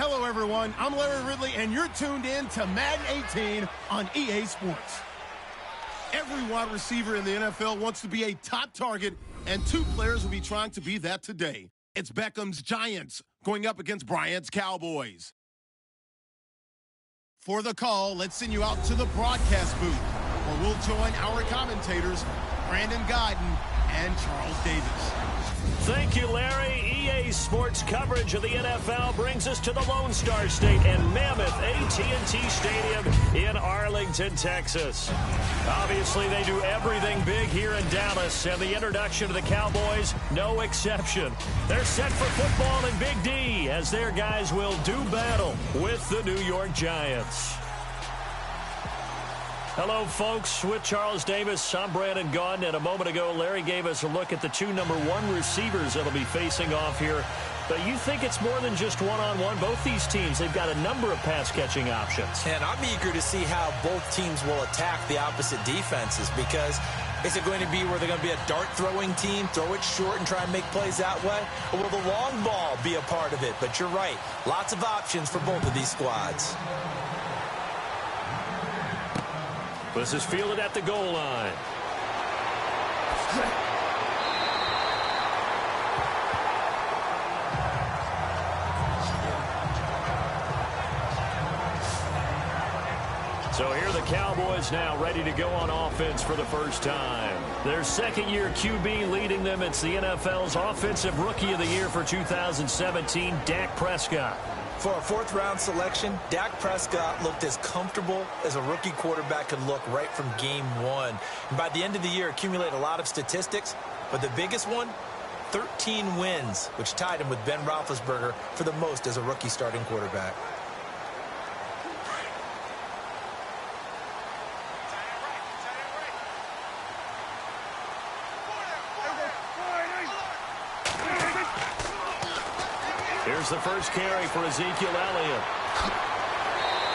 Hello, everyone. I'm Larry Ridley, and you're tuned in to Madden 18 on EA Sports. Every wide receiver in the NFL wants to be a top target, and two players will be trying to be that today. It's Beckham's Giants going up against Bryant's Cowboys. For the call, let's send you out to the broadcast booth, where we'll join our commentators, Brandon Guyton and Charles Davis. Thank you, Larry. EA Sports coverage of the NFL brings us to the Lone Star State and Mammoth AT&T Stadium in Arlington, Texas. Obviously, they do everything big here in Dallas, and the introduction to the Cowboys, no exception. They're set for football in Big D, as their guys will do battle with the New York Giants. Hello, folks. With Charles Davis, I'm Brandon Guyton, and a moment ago, Larry gave us a look at the two number one receivers that'll be facing off here. But you think it's more than just one-on-one? Both these teams, they've got a number of pass-catching options. And I'm eager to see how both teams will attack the opposite defenses, because is it going to be where they're going to be a dart-throwing team, throw it short and try and make plays that way? Or will the long ball be a part of it? But you're right, lots of options for both of these squads. This is fielded at the goal line. So here are the Cowboys now ready to go on offense for the first time. Their second-year QB leading them. It's the NFL's Offensive Rookie of the Year for 2017, Dak Prescott. For a fourth-round selection, Dak Prescott looked as comfortable as a rookie quarterback could look right from game one. And by the end of the year, accumulated a lot of statistics, but the biggest one, 13 wins, which tied him with Ben Roethlisberger for the most as a rookie starting quarterback. Here's the first carry for Ezekiel Elliott.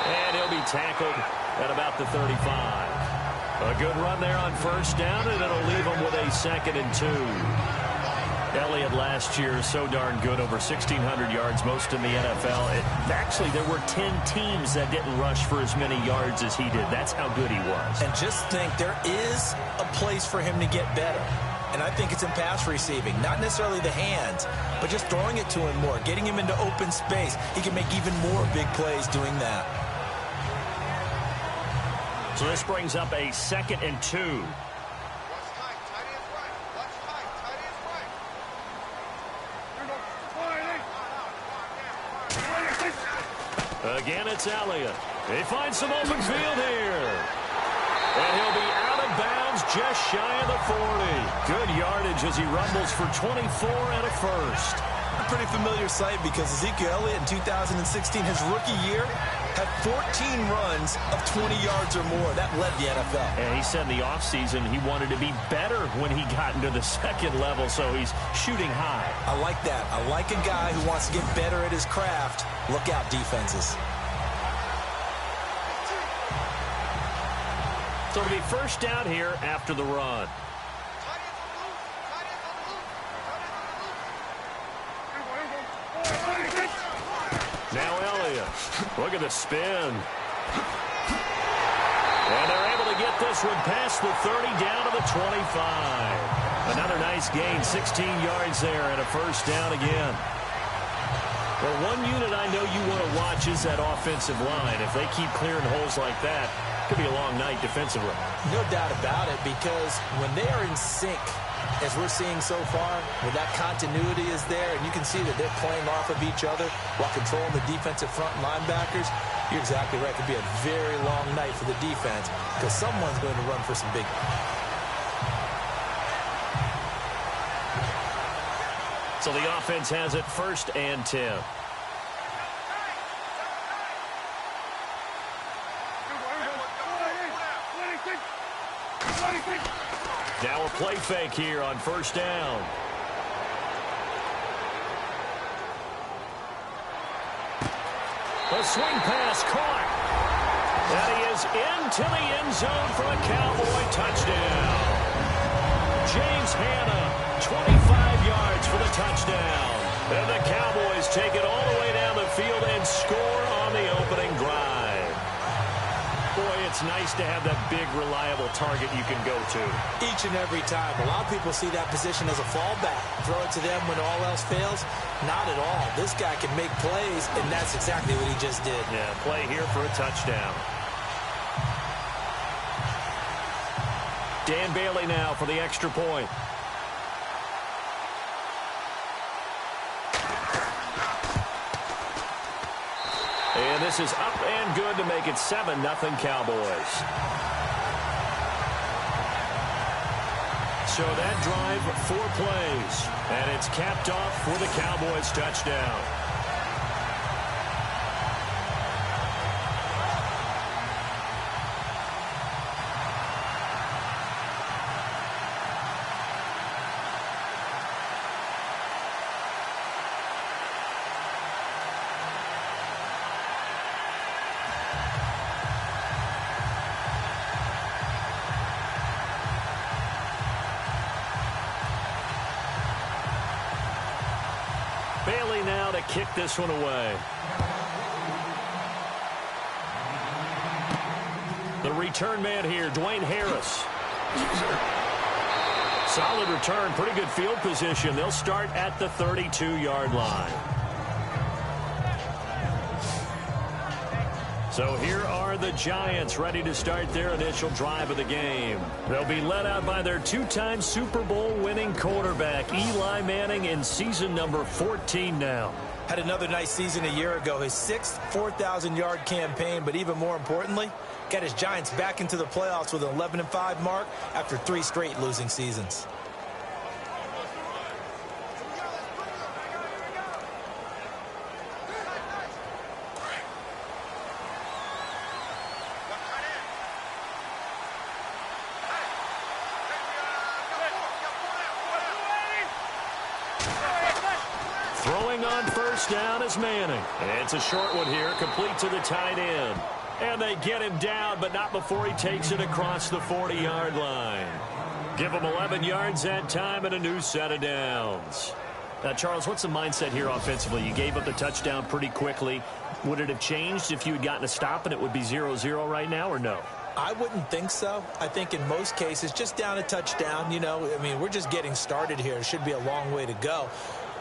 And he'll be tackled at about the 35. A good run there on first down, and it'll leave him with a 2nd and 2. Elliott last year, so darn good, over 1,600 yards, most in the NFL. Actually, there were 10 teams that didn't rush for as many yards as he did. That's how good he was. And just think, there is a place for him to get better. And I think it's in pass receiving. Not necessarily the hands, but just throwing it to him more, getting him into open space. He can make even more big plays doing that. So this brings up a 2nd and 2. Again, it's Elliott. He finds some open field here. And he'll be out of bounds just shy of the 40. Good yardage as he rumbles for 24 and a first. A pretty familiar sight, because Ezekiel Elliott in 2016, his rookie year, had 14 runs of 20 yards or more. That led the NFL. And he said in the offseason he wanted to be better when he got into the second level, so he's shooting high. I like that. I like a guy who wants to get better at his craft. Look out, defenses. So it'll be first down here after the run. Now Elliott. Look at the spin. And they're able to get this one past the 30 down to the 25. Another nice gain, 16 yards there, and a first down again. Well, one unit I know you want to watch is that offensive line. If they keep clearing holes like that, it could be a long night defensively. No doubt about it, because when they are in sync, as we're seeing so far, when that continuity is there, and you can see that they're playing off of each other while controlling the defensive front linebackers, you're exactly right. It could be a very long night for the defense, because someone's going to run for some big... So the offense has it 1st and 10. Now a play fake here on first down. A swing pass caught. And he is into the end zone for a Cowboy touchdown. James Hanna, 25 yards for the touchdown. And the Cowboys take it all the way down the field and score on the opening drive. Boy, it's nice to have that big, reliable target you can go to. Each and every time. A lot of people see that position as a fallback. Throw it to them when all else fails. Not at all. This guy can make plays, and that's exactly what he just did. Yeah, play here for a touchdown. Dan Bailey now for the extra point. And this is up and good to make it 7-0 Cowboys. So that drive, 4 plays. And it's capped off with a Cowboys touchdown. Bailey now to kick this one away. The return man here, Dwayne Harris. Solid return, pretty good field position. They'll start at the 32-yard line. So here are the Giants ready to start their initial drive of the game. They'll be led out by their 2-time Super Bowl winning quarterback, Eli Manning, in season number 14 now. Had another nice season a year ago, his 6th 4,000-yard campaign, but even more importantly, got his Giants back into the playoffs with an 11-5 mark after 3 straight losing seasons. Throwing on first down is Manning. And it's a short one here, complete to the tight end. And they get him down, but not before he takes it across the 40-yard line. Give him 11 yards that time and a new set of downs. Now, Charles, what's the mindset here offensively? You gave up the touchdown pretty quickly. Would it have changed if you had gotten a stop and it would be 0-0 right now, or no? I wouldn't think so. I think in most cases, just down a touchdown, you know, I mean, we're just getting started here. It should be a long way to go.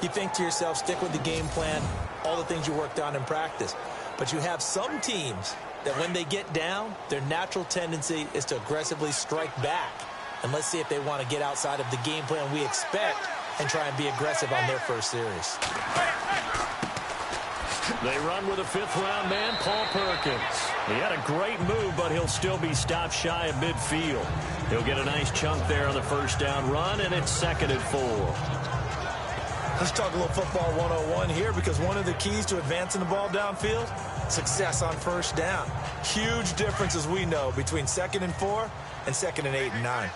You think to yourself, stick with the game plan, all the things you worked on in practice. But you have some teams that when they get down, their natural tendency is to aggressively strike back. And let's see if they want to get outside of the game plan we expect and try and be aggressive on their first series. They run with a 5th-round man, Paul Perkins. He had a great move, but he'll still be stopped shy of midfield. He'll get a nice chunk there on the first down run, and it's 2nd and 4. Let's talk a little football 101 here, because one of the keys to advancing the ball downfield, success on first down. Huge difference, as we know, between 2nd and 4 and 2nd and 8 and 9.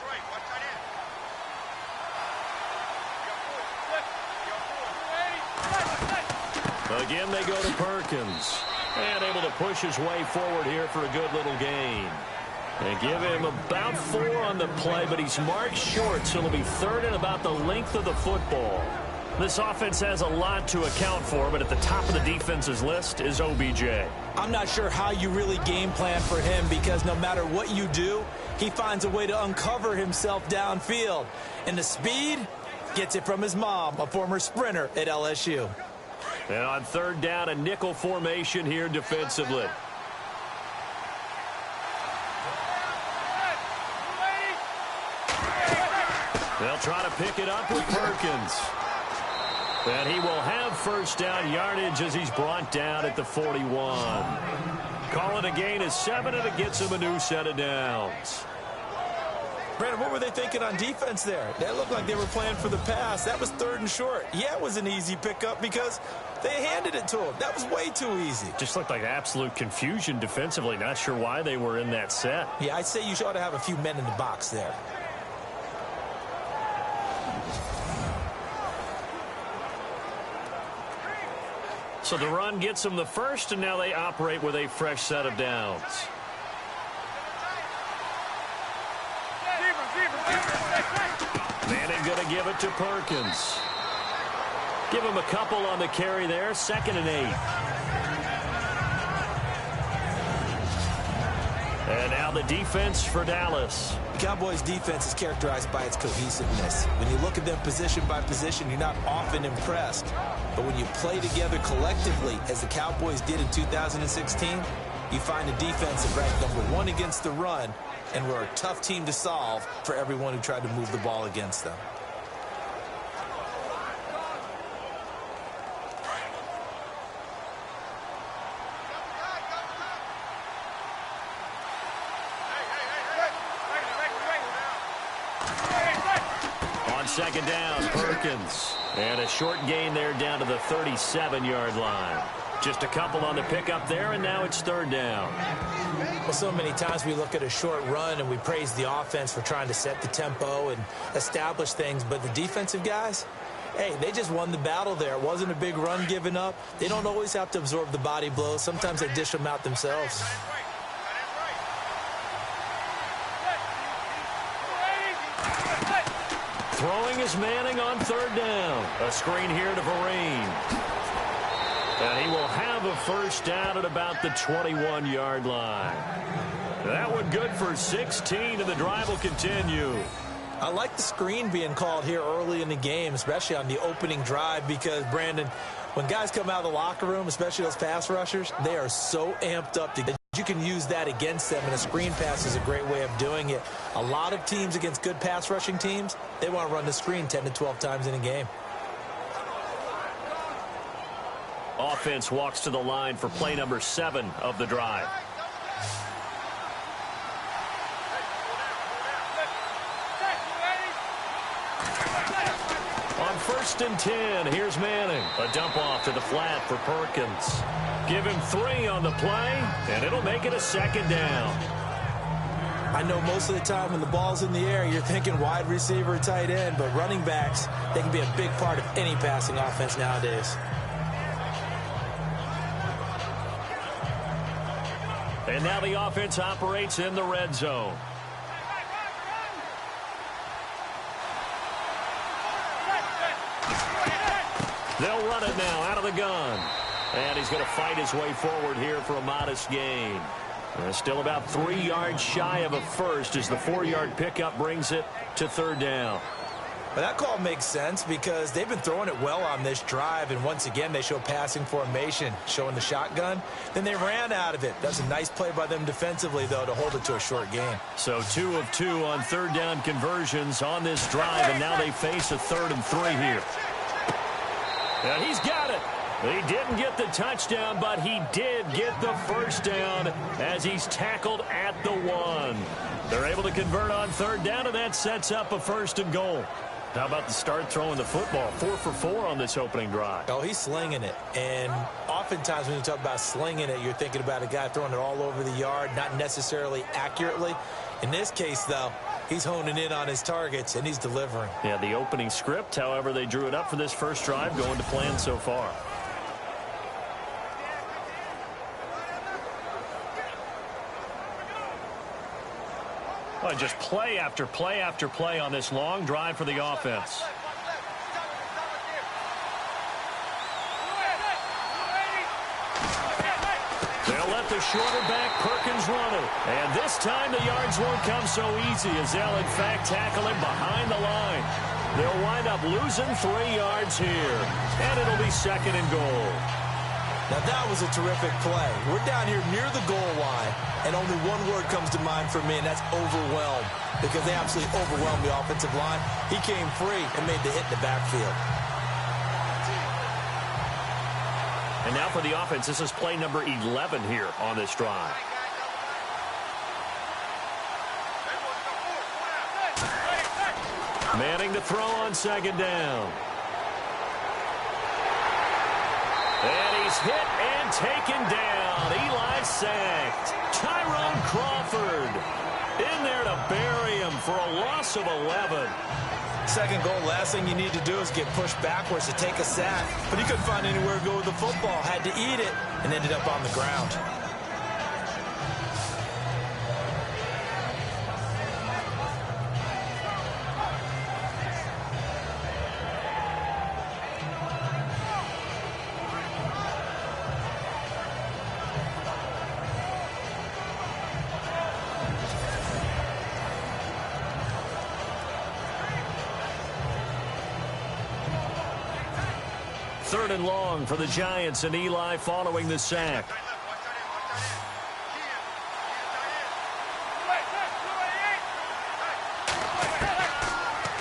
Again, they go to Perkins. And able to push his way forward here for a good little gain. They give him about 4 on the play, but he's marked short, so it'll be 3rd and about the length of the football. This offense has a lot to account for, but at the top of the defense's list is OBJ. I'm not sure how you really game plan for him, because no matter what you do, he finds a way to uncover himself downfield. And the speed gets it from his mom, a former sprinter at LSU. And on 3rd down, a nickel formation here defensively. They'll try to pick it up with Perkins. And he will have first down yardage as he's brought down at the 41. Calling a gain of 7, and it gets him a new set of downs. Brandon, what were they thinking on defense there? That looked like they were playing for the pass. That was 3rd and short. Yeah, it was an easy pickup because they handed it to him. That was way too easy. Just looked like absolute confusion defensively. Not sure why they were in that set. Yeah, I'd say you ought to have a few men in the box there. So the run gets them the first, and now they operate with a fresh set of downs. Manning going to give it to Perkins. Give him a couple on the carry there, 2nd and 8. And now the defense for Dallas. The Cowboys' defense is characterized by its cohesiveness. When you look at them position by position, you're not often impressed. But when you play together collectively, as the Cowboys did in 2016, you find a defense that ranked #1 against the run, and we're a tough team to solve for everyone who tried to move the ball against them. Second down, Perkins. And a short gain there down to the 37-yard line. Just a couple on the pickup there, and now it's third down. Well, so many times we look at a short run and we praise the offense for trying to set the tempo and establish things, but the defensive guys, hey, they just won the battle there. It wasn't a big run given up. They don't always have to absorb the body blows. Sometimes they dish them out themselves. Throwing is Manning on third down. A screen here to Vereen. And he will have a first down at about the 21-yard line. That one good for 16, and the drive will continue. I like the screen being called here early in the game, especially on the opening drive, because, Brandon, when guys come out of the locker room, especially those pass rushers, they are so amped up to you can use that against them, and a screen pass is a great way of doing it. A lot of teams against good pass rushing teams, they want to run the screen 10 to 12 times in a game. Offense walks to the line for play number 7 of the drive. On 1st and 10, here's Manning. A dump off to the flat for Perkins. Give him 3 on the play, and it'll make it a second down. I know most of the time when the ball's in the air, you're thinking wide receiver, tight end, but running backs, they can be a big part of any passing offense nowadays. And now the offense operates in the red zone. They'll run it now out of the gun. And he's going to fight his way forward here for a modest gain. Still about 3 yards shy of a first as the 4-yard pickup brings it to third down. But that call makes sense because they've been throwing it well on this drive, and once again they show passing formation, showing the shotgun. Then they ran out of it. That's a nice play by them defensively, though, to hold it to a short gain. So 2 of 2 on third down conversions on this drive, and now they face a 3rd and 3 here. And he's got it. He didn't get the touchdown, but he did get the first down as he's tackled at the 1. They're able to convert on third down, and that sets up a 1st and goal. How about the start throwing the football? 4 for 4 on this opening drive. Oh, he's slinging it. And oftentimes when you talk about slinging it, you're thinking about a guy throwing it all over the yard, not necessarily accurately. In this case, though, he's honing in on his targets, and he's delivering. Yeah, the opening script, however, they drew it up for this first drive, going to plan so far. Well, just play after play after play on this long drive for the offense. They'll let the shorter back Perkins run it. And this time the yards won't come so easy as they'll, in fact, tackle him behind the line. They'll wind up losing 3 yards here. And it'll be 2nd and goal. Now, that was a terrific play. We're down here near the goal line, and only one word comes to mind for me, and that's overwhelmed, because they absolutely overwhelmed the offensive line. He came free and made the hit in the backfield. And now for the offense, this is play number 11 here on this drive. Manning to throw on 2nd down. And he's hit and taken down. Eli sacked. Tyrone Crawford in there to bury him for a loss of 11. 2nd goal, last thing you need to do is get pushed backwards to take a sack. But he couldn't find anywhere to go with the football. Had to eat it and ended up on the ground. 3rd and long for the Giants, and Eli following the sack.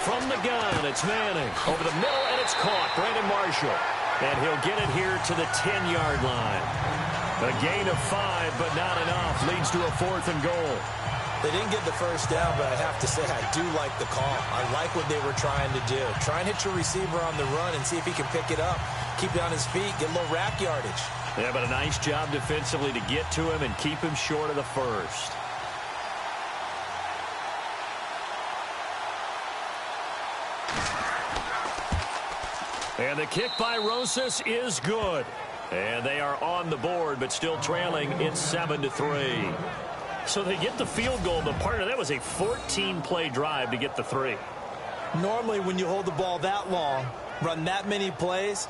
From the gun, it's Manning. Over the middle, and it's caught. Brandon Marshall. And he'll get it here to the 10-yard line. A gain of 5, but not enough. Leads to a 4th and goal. They didn't get the first down, but I have to say I do like the call. I like what they were trying to do. Try and hit your receiver on the run and see if he can pick it up. Keep it on his feet, get a little rack yardage. Yeah, but a nice job defensively to get to him and keep him short of the first. And the kick by Rosas is good. And they are on the board, but still trailing. It's 7-3. So they get the field goal, but part of that was a 14-play drive to get the 3. Normally, when you hold the ball that long, run that many plays,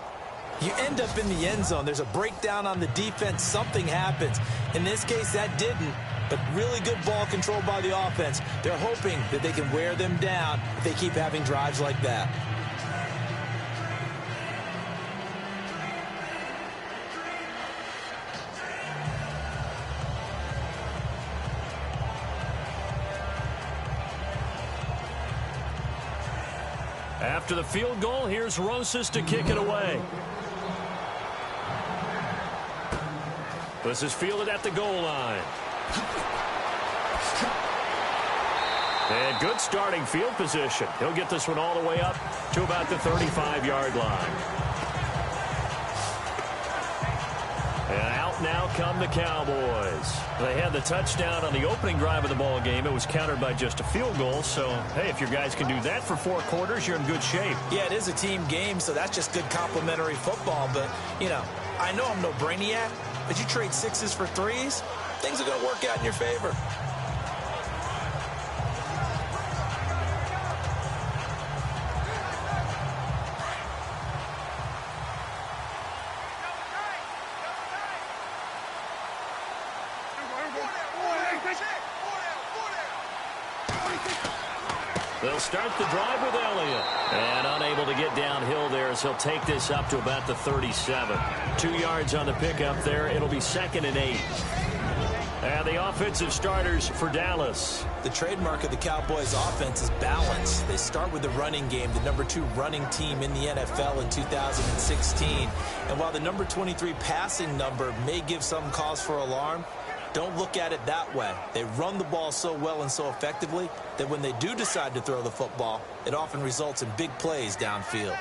you end up in the end zone. There's a breakdown on the defense. Something happens. In this case, that didn't. But really good ball control by the offense. They're hoping that they can wear them down if they keep having drives like that. After the field goal, here's Rosas to kick it away. This is fielded at the goal line. And good starting field position. He'll get this one all the way up to about the 35-yard line. And out now come the Cowboys. They had the touchdown on the opening drive of the ball game. It was countered by just a field goal. So, hey, if your guys can do that for 4 quarters, you're in good shape. Yeah, it is a team game, so that's just good complementary football. But, you know, I know I'm no brainiac, but you trade 6s for 3s, things are going to work out in your favor. They'll start the drive with Elliott. And unable to get downhill there, as he'll take this up to about the 37. 2 yards on the pickup there. It'll be 2nd and 8. And the offensive starters for Dallas. The trademark of the Cowboys offense is balance. They start with the running game, the number 2 running team in the NFL in 2016. And while the number 23 passing number may give some cause for alarm, don't look at it that way. They run the ball so well and so effectively that when they do decide to throw the football, it often results in big plays downfield.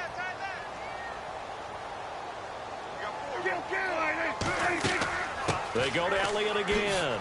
They go to Elliott again.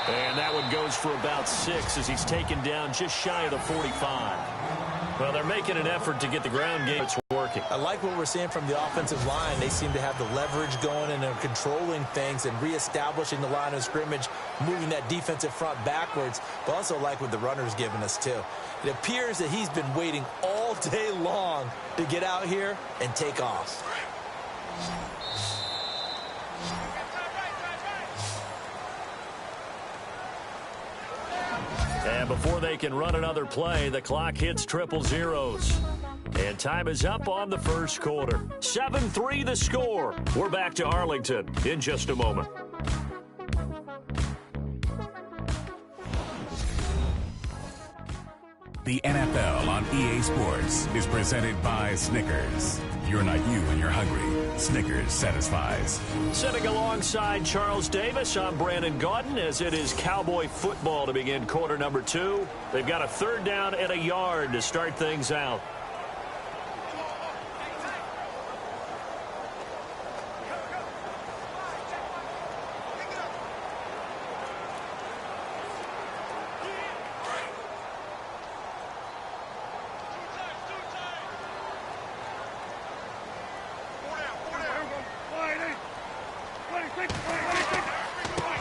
And that one goes for about 6 as he's taken down just shy of the 45. Well, they're making an effort to get the ground game. It's working. I like what we're seeing from the offensive line. They seem to have the leverage going and are controlling things and reestablishing the line of scrimmage, moving that defensive front backwards, but also like what the runner's giving us too. It appears that he's been waiting all day long to get out here and take off. And before they can run another play, the clock hits triple zeros. And time is up on the first quarter. 7-3 the score. We're back to Arlington in just a moment. The NFL on EA Sports is presented by Snickers. You're not you when you're hungry. Snickers satisfies. Sitting alongside Charles Davis, I'm Brandon Gaudin, as it is Cowboy football to begin quarter number 2. They've got a 3rd down and a yard to start things out.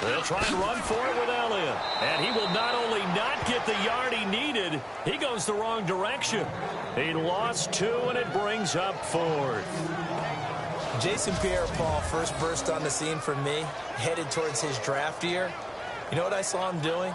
They'll try and run for it with Elliott. And he will not only not get the yard he needed, he goes the wrong direction. He lost 2, and it brings up 4th. Jason Pierre-Paul first burst on the scene for me, headed towards his draft year. You know what I saw him doing?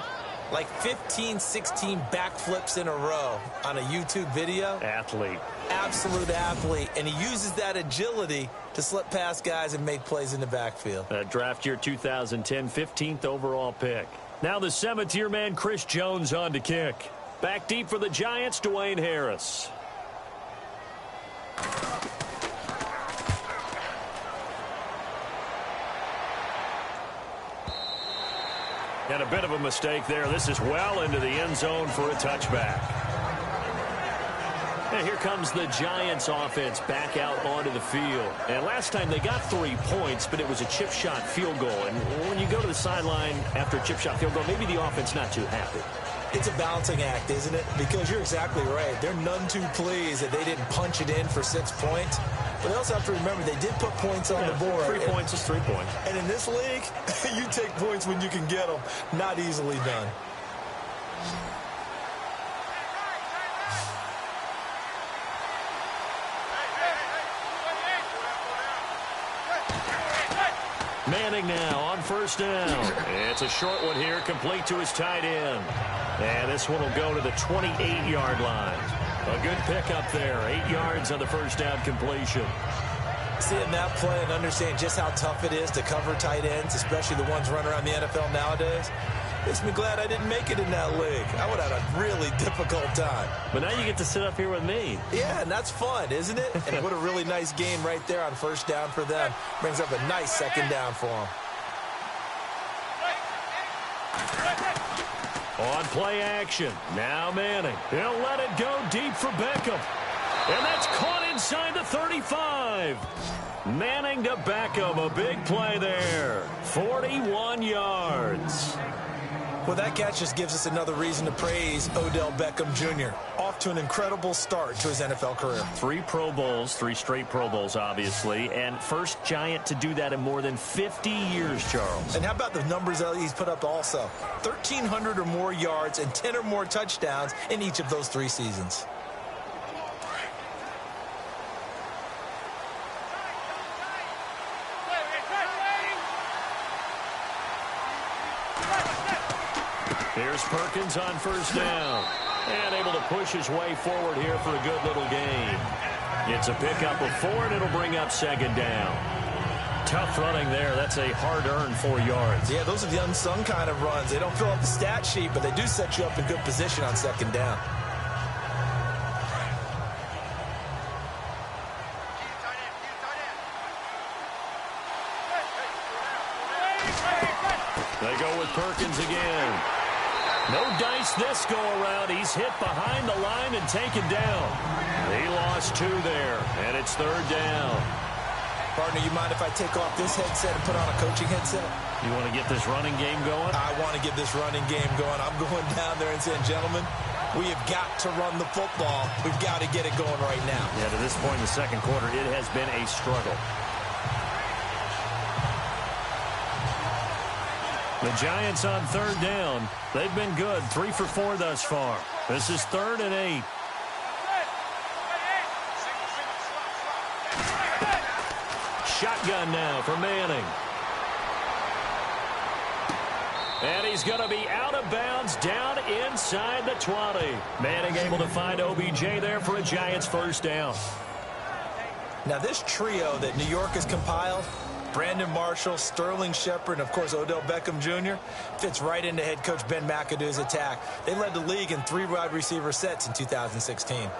Like 15, 16 backflips in a row on a YouTube video. Athlete. absolute athlete, and he uses that agility to slip past guys and make plays in the backfield. That draft year 2010, 15th overall pick. Now the 7th-year man, Chris Jones, on to kick. Back deep for the Giants, Dwayne Harris. And a bit of a mistake there. This is well into the end zone for a touchback. And here comes the Giants offense back out onto the field. And last time they got 3 points, but it was a chip shot field goal. And when you go to the sideline after a chip shot field goal, maybe the offense not too happy. It's a balancing act, isn't it? Because you're exactly right. They're none too pleased that they didn't punch it in for 6 points. But they also have to remember they did put points on the board. 3 points is 3 points. And in this league, you take points when you can get them. Not easily done. Manning now on first down. It's a short one here, complete to his tight end. And this one will go to the 28-yard line. A good pickup there, 8 yards on the first down completion. Seeing that play and understand just how tough it is to cover tight ends, especially the ones running around the NFL nowadays, makes me glad I didn't make it in that league. I would have had a really difficult time. But now you get to sit up here with me. Yeah, and that's fun, isn't it? And what a really nice game right there on first down for them. Brings up a nice second down for them. On play action, now Manning. He'll let it go deep for Beckham. And that's caught inside the 35. Manning to Beckham, a big play there. 41 yards. Well, that catch just gives us another reason to praise Odell Beckham Jr. Off to an incredible start to his NFL career. 3 Pro Bowls, 3 straight Pro Bowls, obviously, and first Giant to do that in more than 50 years, Charles. And how about the numbers that he's put up also? 1,300 or more yards and 10 or more touchdowns in each of those 3 seasons. Here's Perkins on first down. And able to push his way forward here for a good little gain. It's a pickup of 4, and it'll bring up second down. Tough running there. That's a hard-earned 4 yards. Yeah, those are the unsung kind of runs. They don't fill up the stat sheet, but they do set you up in good position on second down. They go with Perkins again. No dice this go-around. He's hit behind the line and taken down. He lost 2 there, and it's third down. Partner, you mind if I take off this headset and put on a coaching headset? You want to get this running game going? I want to get this running game going. I'm going down there and saying, gentlemen, we have got to run the football. We've got to get it going right now. Yeah, to this point in the second quarter, it has been a struggle. The Giants on third down. They've been good. 3 for 4 thus far. This is 3rd and 8. Shotgun now for Manning. And he's going to be out of bounds down inside the 20. Manning able to find OBJ there for a Giants first down. Now this trio that New York has compiled, Brandon Marshall, Sterling Shepard, and, of course, Odell Beckham Jr., fits right into head coach Ben McAdoo's attack. They led the league in 3 wide receiver sets in 2016.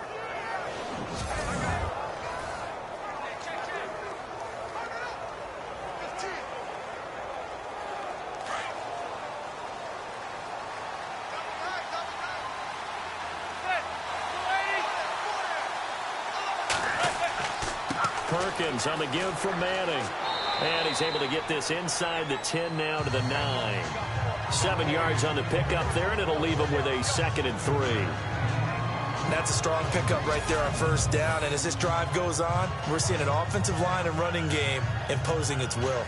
Perkins on the give from Manning. And he's able to get this inside the 10 now to the 9. 7 yards on the pickup there, and it'll leave him with a 2nd and 3. That's a strong pickup right there on first down. And as this drive goes on, we're seeing an offensive line and running game imposing its will.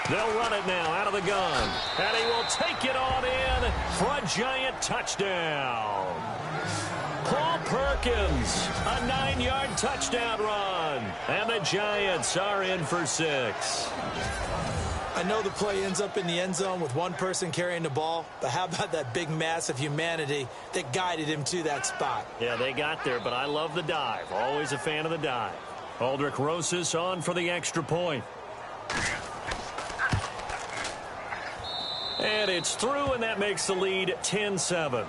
They'll run it now out of the gun. And he will take it on in for a Giant touchdown. Paul Perkins, a 9-yard touchdown run. And the Giants are in for 6. I know the play ends up in the end zone with one person carrying the ball, but how about that big mass of humanity that guided him to that spot? Yeah, they got there, but I love the dive. Always a fan of the dive. Aldrich Rosas on for the extra point. And it's through, and that makes the lead 10-7.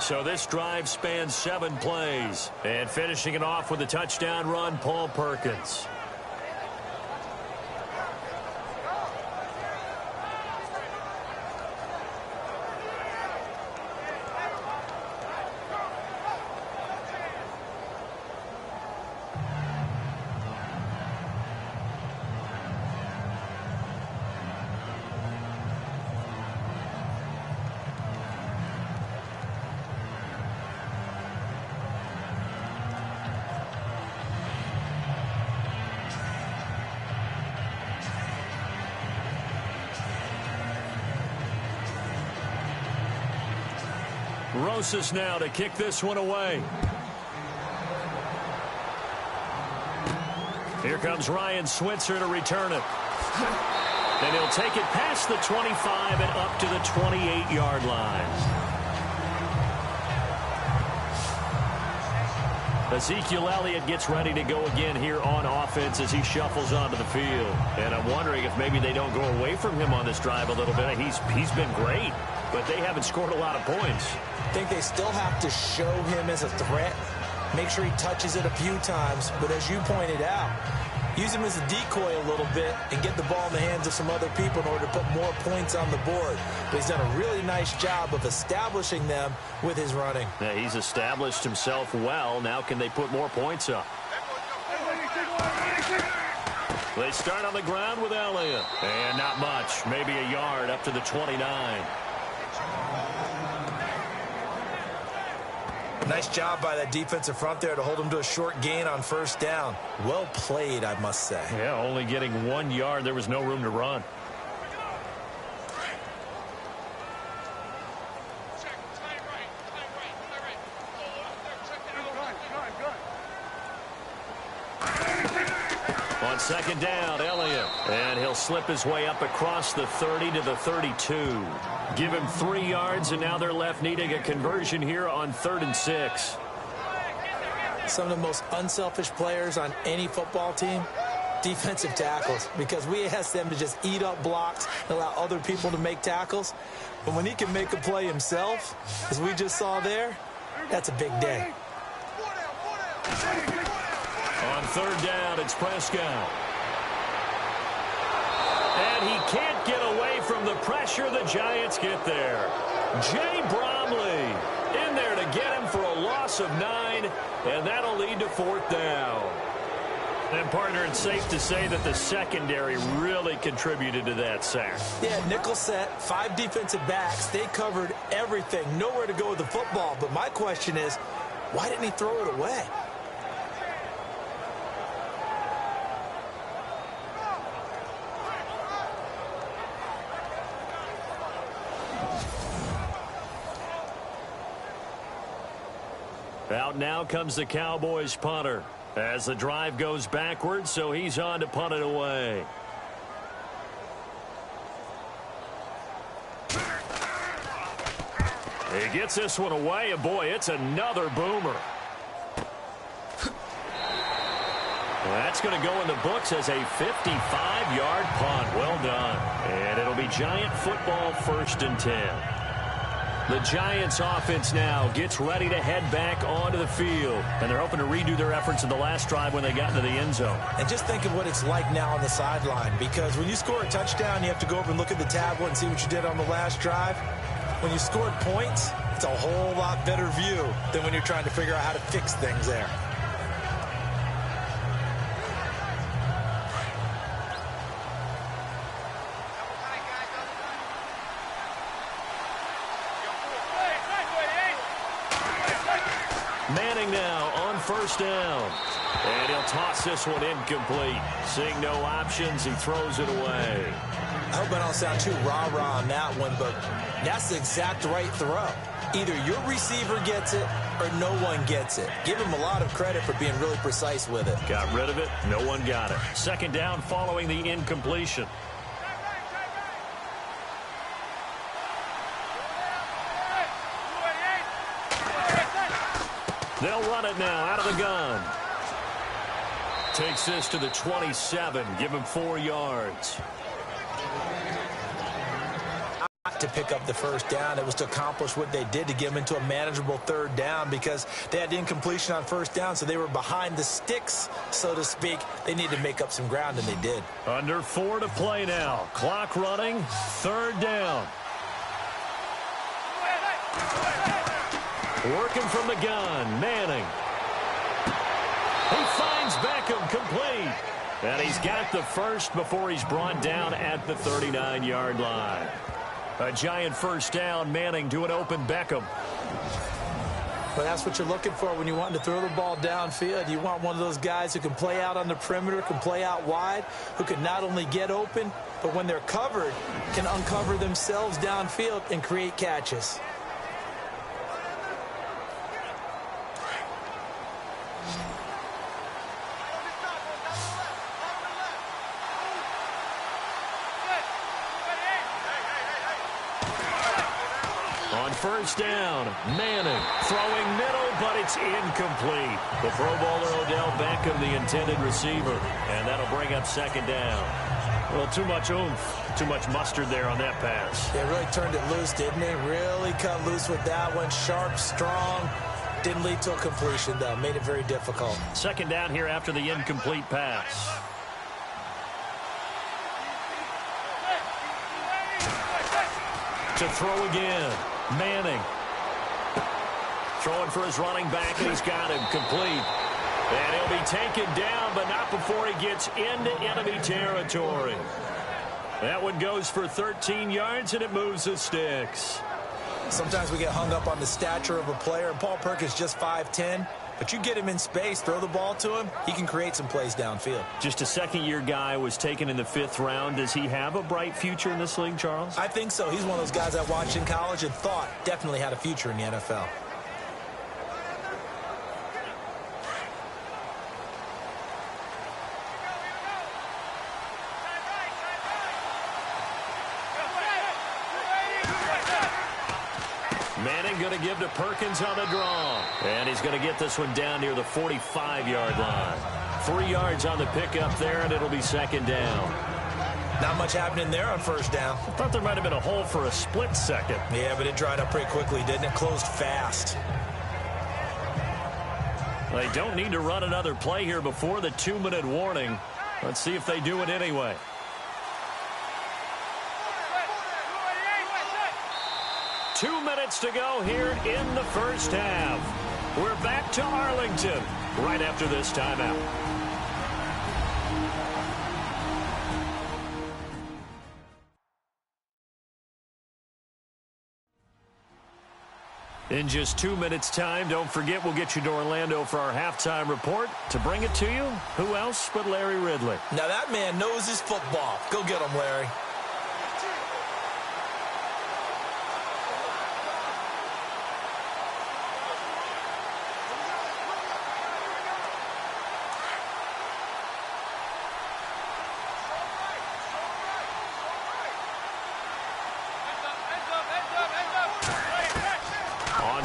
So this drive spans 7 plays. And finishing it off with a touchdown run, Paul Perkins. Rosas now to kick this one away. Here comes Ryan Switzer to return it. And he'll take it past the 25 and up to the 28-yard line. Ezekiel Elliott gets ready to go again here on offense as he shuffles onto the field. And I'm wondering if maybe they don't go away from him on this drive a little bit. He's been great, but they haven't scored a lot of points. I think they still have to show him as a threat. Make sure he touches it a few times. But as you pointed out, use him as a decoy a little bit and get the ball in the hands of some other people in order to put more points on the board. But he's done a really nice job of establishing them with his running. Yeah, he's established himself well. Now can they put more points up? They start on the ground with Elliott. And not much. Maybe a yard up to the 29. Nice job by that defensive front there to hold him to a short gain on first down. Well played, I must say. Yeah, only getting 1 yard. There was no room to run. On second down, Elliott. And he'll slip his way up across the 30 to the 32. Give him 3 yards, and now they're left needing a conversion here on 3rd and 6. Some of the most unselfish players on any football team, defensive tackles, because we ask them to just eat up blocks and allow other people to make tackles. But when he can make a play himself, as we just saw there, that's a big day. On 3rd down, it's Prescott. And he can't get away from the pressure. The Giants get there. Jay Bromley in there to get him for a loss of 9, and that'll lead to 4th down. And, partner, it's safe to say that the secondary really contributed to that sack. Yeah, nickel set, 5 defensive backs. They covered everything. Nowhere to go with the football. But my question is, why didn't he throw it away? Out now comes the Cowboys punter as the drive goes backwards, so he's on to punt it away. He gets this one away, and boy, it's another boomer. That's going to go in the books as a 55-yard punt. Well done. And it'll be Giant football, 1st and 10. The Giants offense now gets ready to head back onto the field. And they're hoping to redo their efforts in the last drive when they got into the end zone. And just think of what it's like now on the sideline. Because when you score a touchdown, you have to go over and look at the tablet and see what you did on the last drive. When you scored points, it's a whole lot better view than when you're trying to figure out how to fix things there. Manning now on 1st down. And he'll toss this one incomplete. Seeing no options, he throws it away. I hope I don't sound too rah-rah on that one, but that's the exact right throw. Either your receiver gets it or no one gets it. Give him a lot of credit for being really precise with it. Got rid of it. No one got it. Second down following the incompletion. They'll run it now out of the gun. Takes this to the 27. Give him 4 yards. To pick up the first down, it was to accomplish what they did to get them into a manageable third down because they had incompletion on first down, so they were behind the sticks, so to speak. They needed to make up some ground, and they did. Under 4 to play now. Clock running. Third down. Working from the gun. Manning. He finds Beckham complete. And he's got the first before he's brought down at the 39-yard line. A giant first down. Manning to an open Beckham. But that's what you're looking for when you want to throw the ball downfield. You want one of those guys who can play out on the perimeter, can play out wide, who can not only get open, but when they're covered, can uncover themselves downfield and create catches. First down, Manning throwing middle, but it's incomplete. The Pro Bowler Odell Beckham, the intended receiver, and that'll bring up second down. Well, too much oomph, too much mustard there on that pass. It really turned it loose, didn't it? Really cut loose with that one. Sharp, strong. Didn't lead to a completion, though. Made it very difficult. Second down here after the incomplete pass. To throw again. Manning throwing for his running back, and he's got him complete. And he'll be taken down, but not before he gets into enemy territory. That one goes for 13 yards, and it moves the sticks. Sometimes we get hung up on the stature of a player, and Paul Perkins just 5'10", but you get him in space, throw the ball to him, he can create some plays downfield. Just a second-year guy, was taken in the 5th round. Does he have a bright future in this league, Charles? I think so. He's one of those guys I watched in college and thought definitely had a future in the NFL. Manning going to give to Perkins on the draw. And he's going to get this one down near the 45-yard line. 3 yards on the pickup there, and it'll be second down. Not much happening there on first down. I thought there might have been a hole for a split second. Yeah, but it dried up pretty quickly, didn't it? Closed fast. They don't need to run another play here before the 2-minute warning. Let's see if they do it anyway. Two minutes to go here in the first half. We're back to Arlington right after this timeout. In just 2 minutes' time, don't forget we'll get you to Orlando for our halftime report. To bring it to you, who else but Larry Ridley? Now that man knows his football. Go get him, Larry.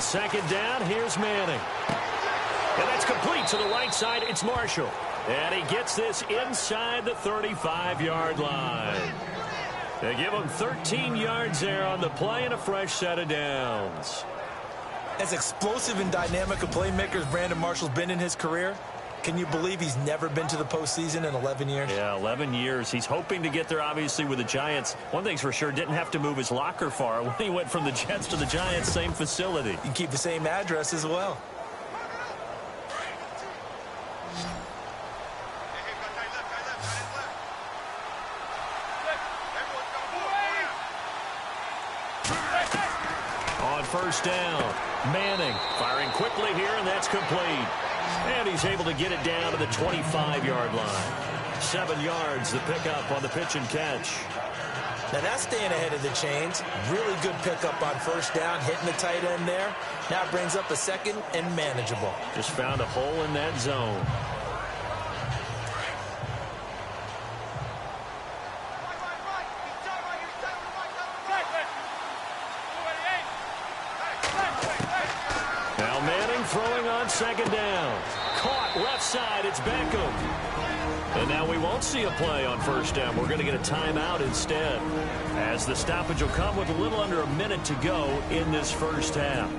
Second down, here's Manning. And that's complete to the right side. It's Marshall. And he gets this inside the 35-yard line. They give him 13 yards there on the play and a fresh set of downs. As explosive and dynamic a playmaker as Brandon Marshall's been in his career, can you believe he's never been to the postseason in 11 years? Yeah, 11 years. He's hoping to get there, obviously, with the Giants. One thing's for sure, didn't have to move his locker far. When he went from the Jets to the Giants, same facility. You can keep the same address as well. On first down, Manning firing quickly here, and that's complete. And he's able to get it down to the 25-yard line. 7 yards, the pickup on the pitch and catch. Now that's staying ahead of the chains. Really good pickup on first down, hitting the tight end there. Now brings up a second and manageable. Just found a hole in that zone. Now Manning throwing on second down. Caught left side. It's Beckham. And now we won't see a play on first down. We're going to get a timeout instead, as the stoppage will come with a little under a minute to go in this first half.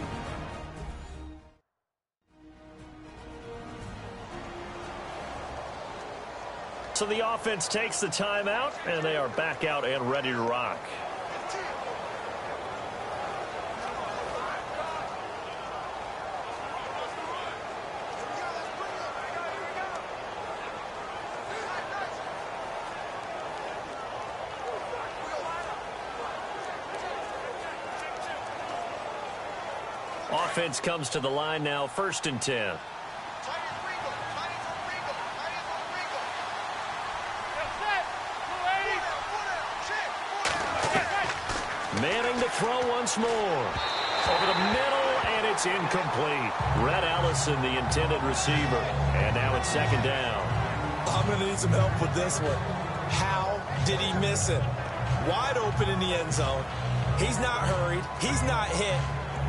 So the offense takes the timeout, and they are back out and ready to rock. Offense comes to the line now, 1st and 10. Manning to throw once more. Over the middle, and it's incomplete. Red Allison, the intended receiver. And now it's 2nd down. I'm going to need some help with this one. How did he miss it? Wide open in the end zone. He's not hurried. He's not hit.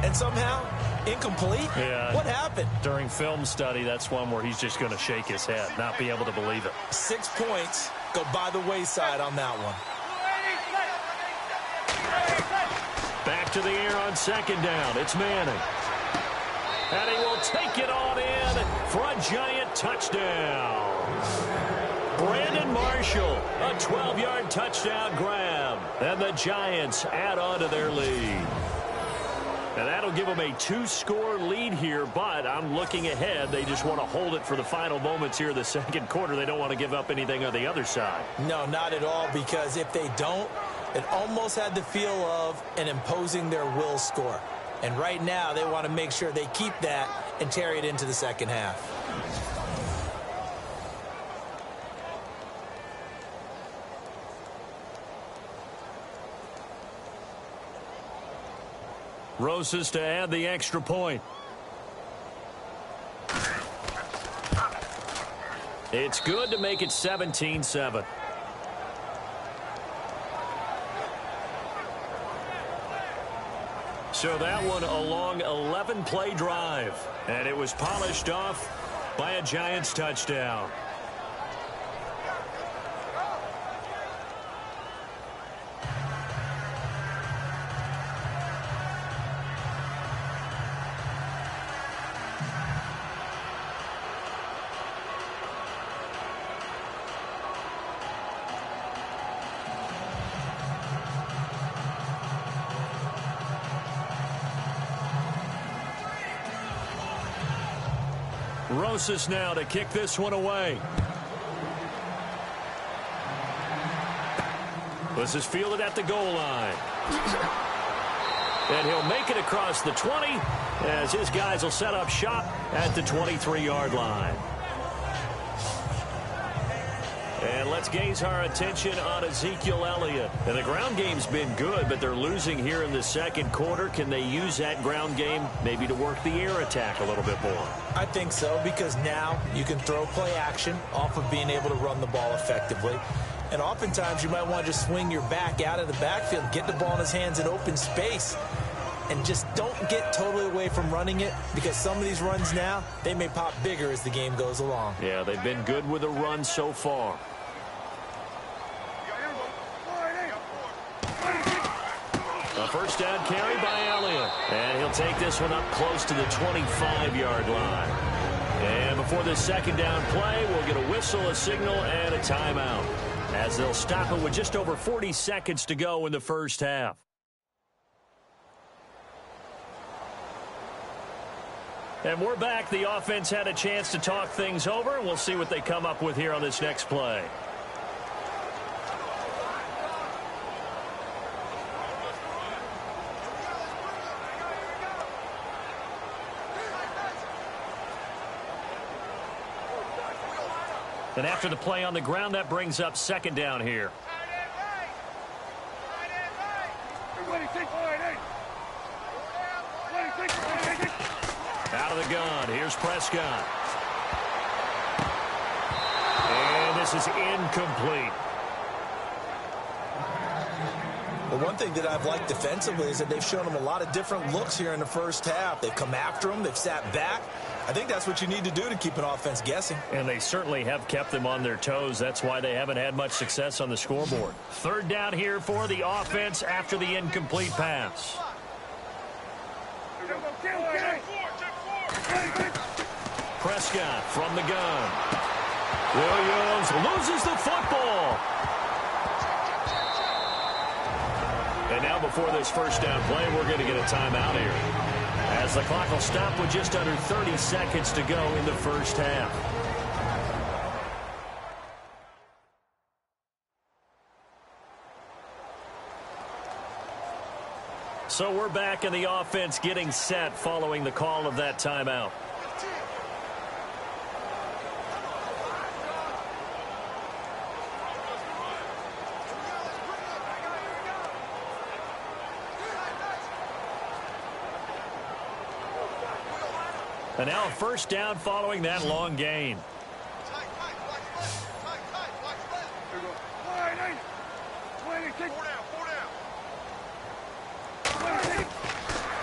And somehow, incomplete? Yeah. What happened? During film study, that's one where he's just going to shake his head, not be able to believe it. 6 points go by the wayside on that one. Back to the air on 2nd down. It's Manning. And he will take it on in for a giant touchdown. Brandon Marshall, a 12-yard touchdown grab. And the Giants add on to their lead. And that'll give them a 2-score lead here, but I'm looking ahead. They just want to hold it for the final moments here in the 2nd quarter. They don't want to give up anything on the other side. No, not at all, because if they don't, it almost had the feel of an imposing their will score. And right now, they want to make sure they keep that and carry it into the 2nd half. Rosas to add the extra point. It's good to make it 17-7. So that one a long 11-play drive. And it was polished off by a Giants touchdown. Rosas now to kick this one away. This is fielded at the goal line. And he'll make it across the 20 as his guys will set up shop at the 23-yard line. And let's gaze our attention on Ezekiel Elliott. And the ground game's been good, but they're losing here in the 2nd quarter. Can they use that ground game maybe to work the air attack a little bit more? I think so, because now you can throw play action off of being able to run the ball effectively. And oftentimes you might want to just swing your back out of the backfield, get the ball in his hands in open space, and just don't get totally away from running it, because some of these runs now, they may pop bigger as the game goes along. Yeah, they've been good with a run so far. A first down carry by Elliott. And he'll take this one up close to the 25-yard line. And before this 2nd down play, we'll get a whistle, a signal, and a timeout, as they'll stop it with just over 40 seconds to go in the first half. And we're back. The offense had a chance to talk things over, and we'll see what they come up with here on this next play. And after the play on the ground, that brings up 2nd down here. Out of the gun, here's Prescott. And this is incomplete. Well, one thing that I've liked defensively is that they've shown them a lot of different looks here in the first half. They've come after them. They've sat back. I think that's what you need to do to keep an offense guessing. And they certainly have kept them on their toes. That's why they haven't had much success on the scoreboard. Third down here for the offense after the incomplete pass. Prescott from the gun. Williams loses the football. And now before this first down play, we're going to get a timeout here, as the clock will stop with just under 30 seconds to go in the first half. So we're back in the offense getting set following the call of that timeout. And now a first down following that long gain.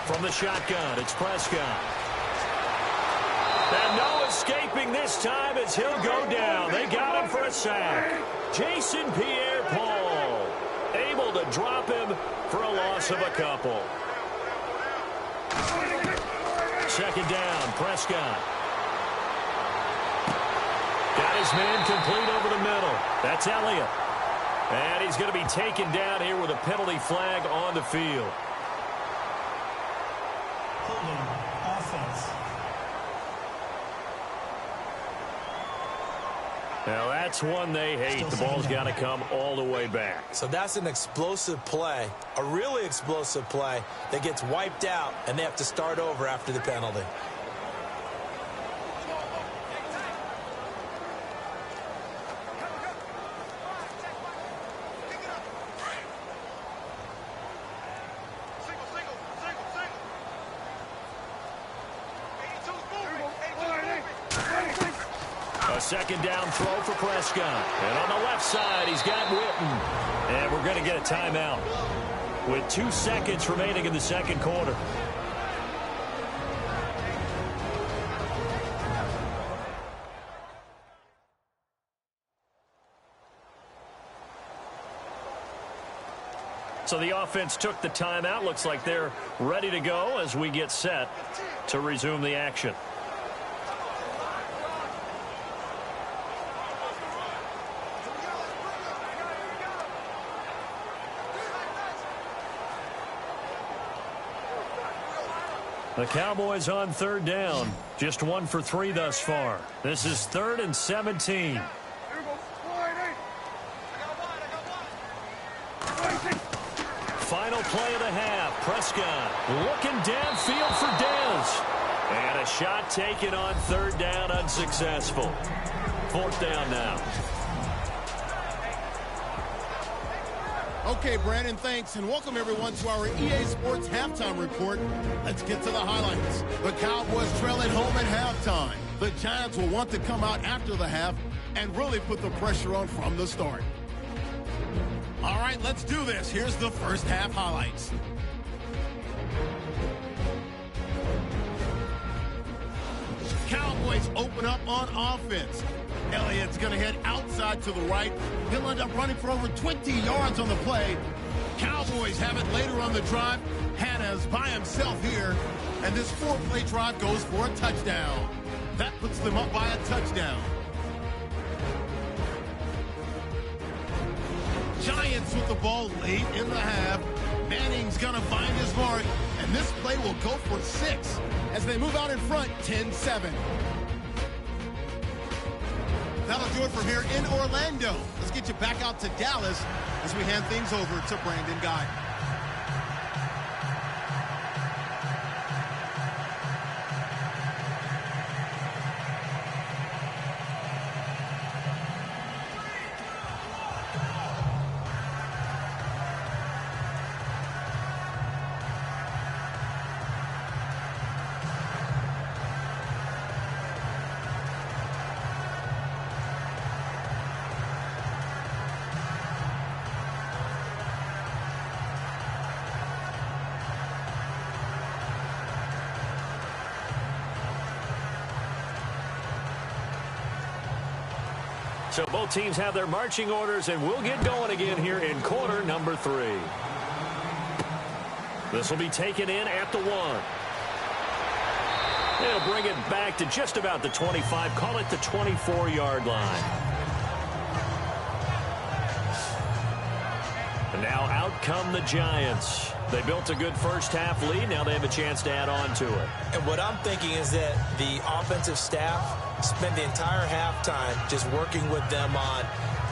From the shotgun, it's Prescott. And no escaping this time as he'll go down. They got him for a sack. Jason Pierre-Paul able to drop him for a loss of a couple. Second down, Prescott. Got his man complete over the middle. That's Elliott. And he's going to be taken down here with a penalty flag on the field. Now that's one they hate. The ball's got to come all the way back. So that's an explosive play, a really explosive play that gets wiped out, and they have to start over after the penalty. Second down throw for Prescott. And on the left side, he's got Witten. And we're going to get a timeout with 2 seconds remaining in the second quarter. So the offense took the timeout. Looks like they're ready to go as we get set to resume the action. The Cowboys on third down. Just 1 for 3 thus far. This is 3rd and 17. Final play of the half. Prescott looking downfield for Dez. And a shot taken on third down, unsuccessful. 4th down now. Okay, Brandon, thanks, and welcome everyone to our EA Sports Halftime Report. Let's get to the highlights. The Cowboys trail at home at halftime. The Giants will want to come out after the half and really put the pressure on from the start. All right, let's do this. Here's the first half highlights. Cowboys open up on offense. Elliott's going to head outside to the right. He'll end up running for over 20 yards on the play. Cowboys have it later on the drive. Hannah's by himself here. And this 4-play drive goes for a touchdown. That puts them up by a touchdown. Giants with the ball late in the half. Manning's going to find his mark. And this play will go for 6 as they move out in front 10-7. That'll do it from here in Orlando. Let's get you back out to Dallas as we hand things over to Brandon Guy. So both teams have their marching orders, and we'll get going again here in quarter number 3. This will be taken in at the 1. They'll bring it back to just about the 25, call it the 24-yard line. And now out come the Giants. They built a good first-half lead. Now they have a chance to add on to it. And what I'm thinking is that the offensive staff spent the entire halftime just working with them on,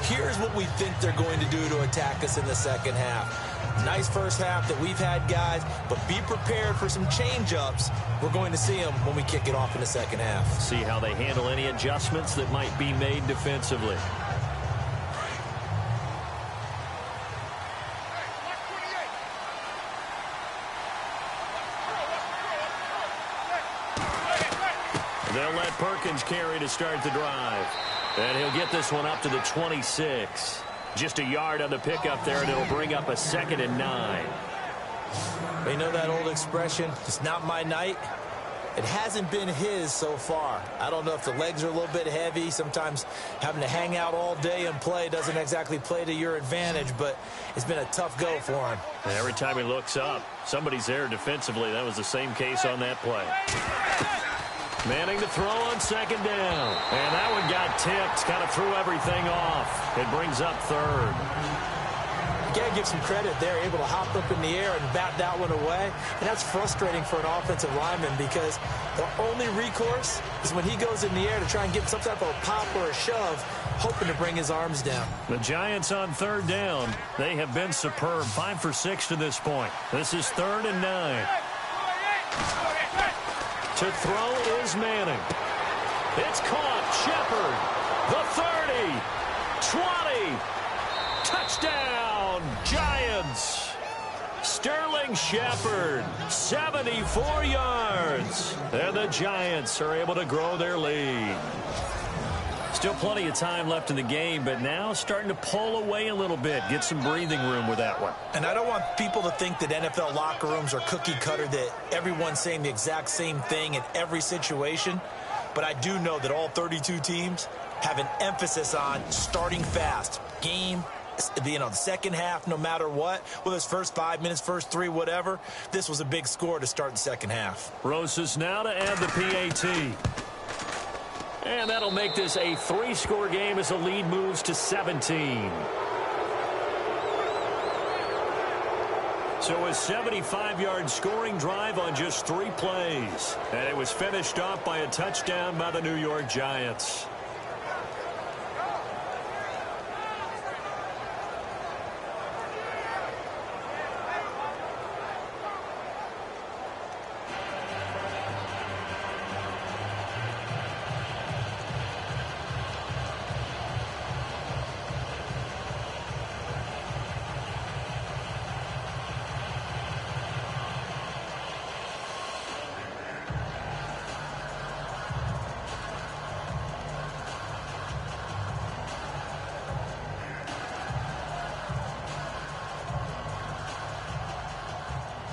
here's what we think they're going to do to attack us in the second half. Nice first half that we've had, guys, but be prepared for some change-ups. We're going to see them when we kick it off in the second half. See how they handle any adjustments that might be made defensively. They'll let Perkins carry to start the drive. And he'll get this one up to the 26. Just a yard on the pickup there, and it'll bring up a 2nd and 9. You know that old expression, it's not my night? It hasn't been his so far. I don't know if the legs are a little bit heavy. Sometimes having to hang out all day and play doesn't exactly play to your advantage, but it's been a tough go for him. And every time he looks up, somebody's there defensively. That was the same case on that play. Manning to throw on 2nd down. And that one got tipped. Kind of threw everything off. It brings up 3rd. You got to give some credit there. Able to hop up in the air and bat that one away. And that's frustrating for an offensive lineman because the only recourse is when he goes in the air to try and get some type of a pop or a shove, hoping to bring his arms down. The Giants on 3rd down. They have been superb. 5 for 6 to this point. This is 3rd and 9. To throw is Manning. It's caught. Shepard. The 30. 20. Touchdown, Giants. Sterling Shepard, 74 yards. And the Giants are able to grow their lead. Still plenty of time left in the game, but now starting to pull away a little bit. Get some breathing room with that one. And I don't want people to think that NFL locker rooms are cookie cutter, that everyone's saying the exact same thing in every situation. But I do know that all 32 teams have an emphasis on starting fast. Game, the second half, no matter what, whether it's first 5 minutes, first 3, whatever. This was a big score to start the second half. Rosas now to add the PAT. And that'll make this a 3-score game as the lead moves to 17. So a 75-yard scoring drive on just 3 plays. And it was finished off by a touchdown by the New York Giants.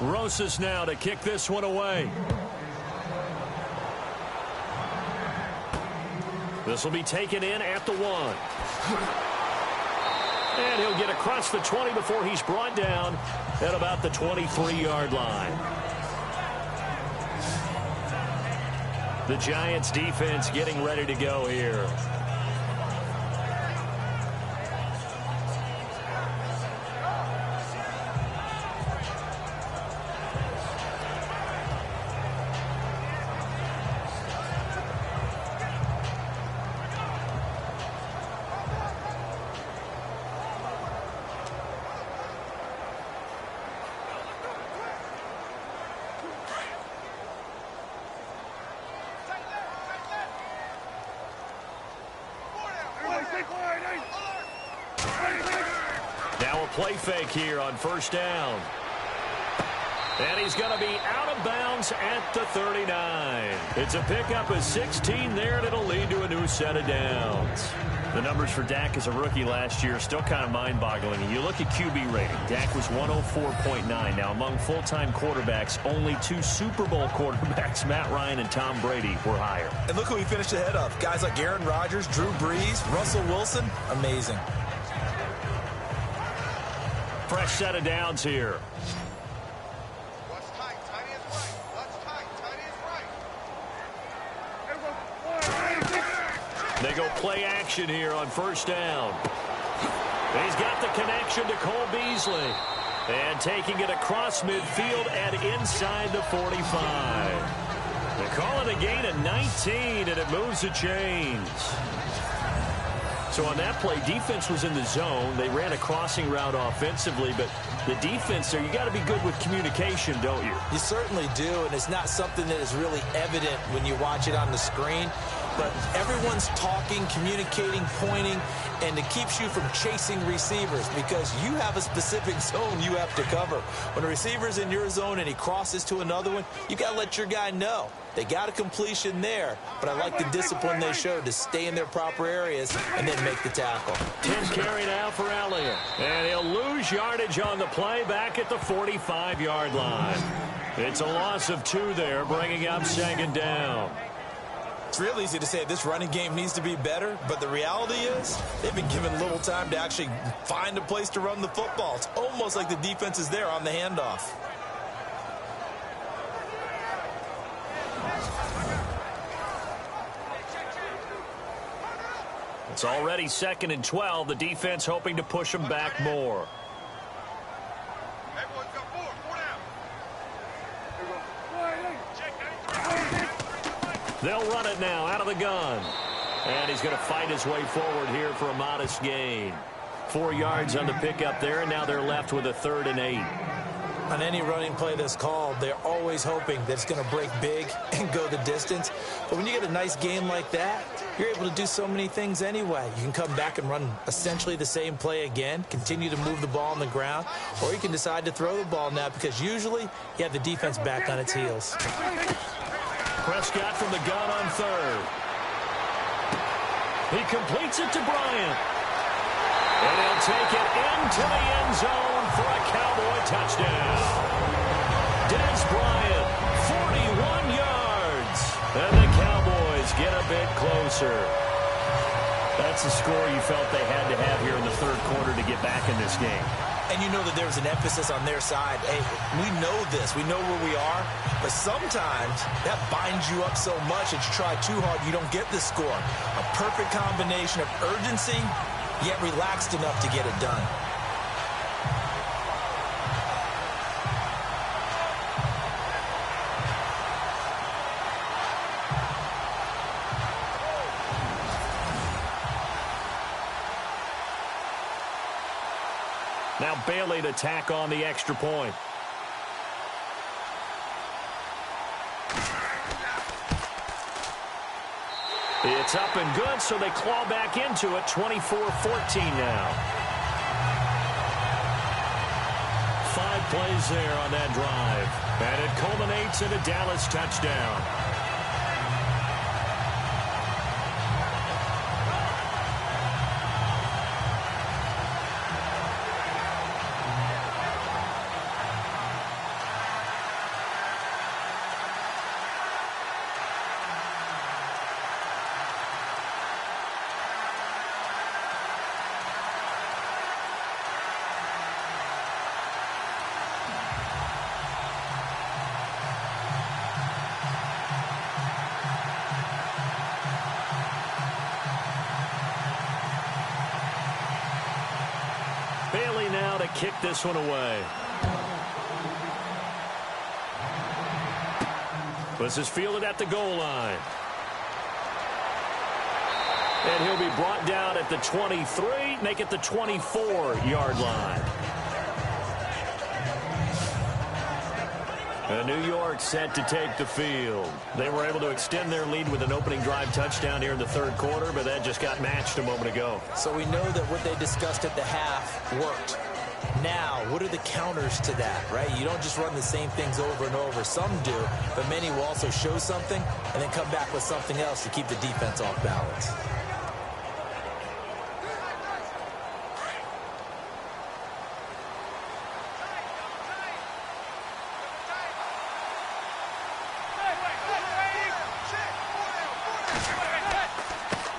Rosas now to kick this one away. This will be taken in at the 1. And he'll get across the 20 before he's brought down at about the 23-yard line. The Giants defense getting ready to go here. Now a play fake here on 1st down. And he's going to be out of bounds at the 39. It's a pickup of 16 there, and it'll lead to a new set of downs. The numbers for Dak as a rookie last year are still kind of mind-boggling. You look at QB rating. Dak was 104.9. Now, among full-time quarterbacks, only 2 Super Bowl quarterbacks, Matt Ryan and Tom Brady, were higher. And look who he finished ahead of. Guys like Aaron Rodgers, Drew Brees, Russell Wilson. Amazing. Fresh set of downs here. They go play action here on first down. He's got the connection to Cole Beasley. And taking it across midfield and inside the 45. They call it a gain of 19, and it moves the chains. So on that play, defense was in the zone. They ran a crossing route offensively, but the defense there, you got to be good with communication, don't you? You certainly do, and it's not something that is really evident when you watch it on the screen. But everyone's talking, communicating, pointing, and it keeps you from chasing receivers because you have a specific zone you have to cover. When a receiver's in your zone and he crosses to another one, you got to let your guy know. They got a completion there, but I like the discipline they showed to stay in their proper areas and then make the tackle. 10 carry now for Elliott. And he'll lose yardage on the play back at the 45-yard line. It's a loss of 2 there, bringing up second down. It's real easy to say this running game needs to be better, but the reality is they've been given little time to actually find a place to run the football. It's almost like the defense is there on the handoff. It's already 2nd and 12. The defense hoping to push them back more. They'll run it now out of the gun. And he's going to fight his way forward here for a modest gain. 4 yards on the pickup there, and now they're left with a 3rd and 8. On any running play that's called, they're always hoping that it's going to break big and go the distance. But when you get a nice game like that, you're able to do so many things anyway. You can come back and run essentially the same play again, continue to move the ball on the ground, or you can decide to throw the ball now because usually you have the defense back on its heels. Prescott from the gun on 3rd. He completes it to Bryant. And he'll take it into the end zone for a Cowboy touchdown. Dez Bryant, 41 yards. And the Cowboys get a bit closer. That's the score you felt they had to have here in the 3rd quarter to get back in this game. And you know that there was an emphasis on their side. Hey, we know this. We know where we are. But sometimes that binds you up so much that you try too hard, you don't get the score. A perfect combination of urgency, yet relaxed enough to get it done. Now Bailey to tack on the extra point. It's up and good, so they claw back into it, 24-14 now. 5 plays there on that drive, and it culminates in a Dallas touchdown. Bailey now to kick this one away. This is fielded at the goal line. And he'll be brought down at the 23, make it the 24-yard line. And New York set to take the field. They were able to extend their lead with an opening drive touchdown here in the 3rd quarter, but that just got matched a moment ago. So we know that what they discussed at the half worked. Now, what are the counters to that, right? You don't just run the same things over and over. Some do, but many will also show something and then come back with something else to keep the defense off balance.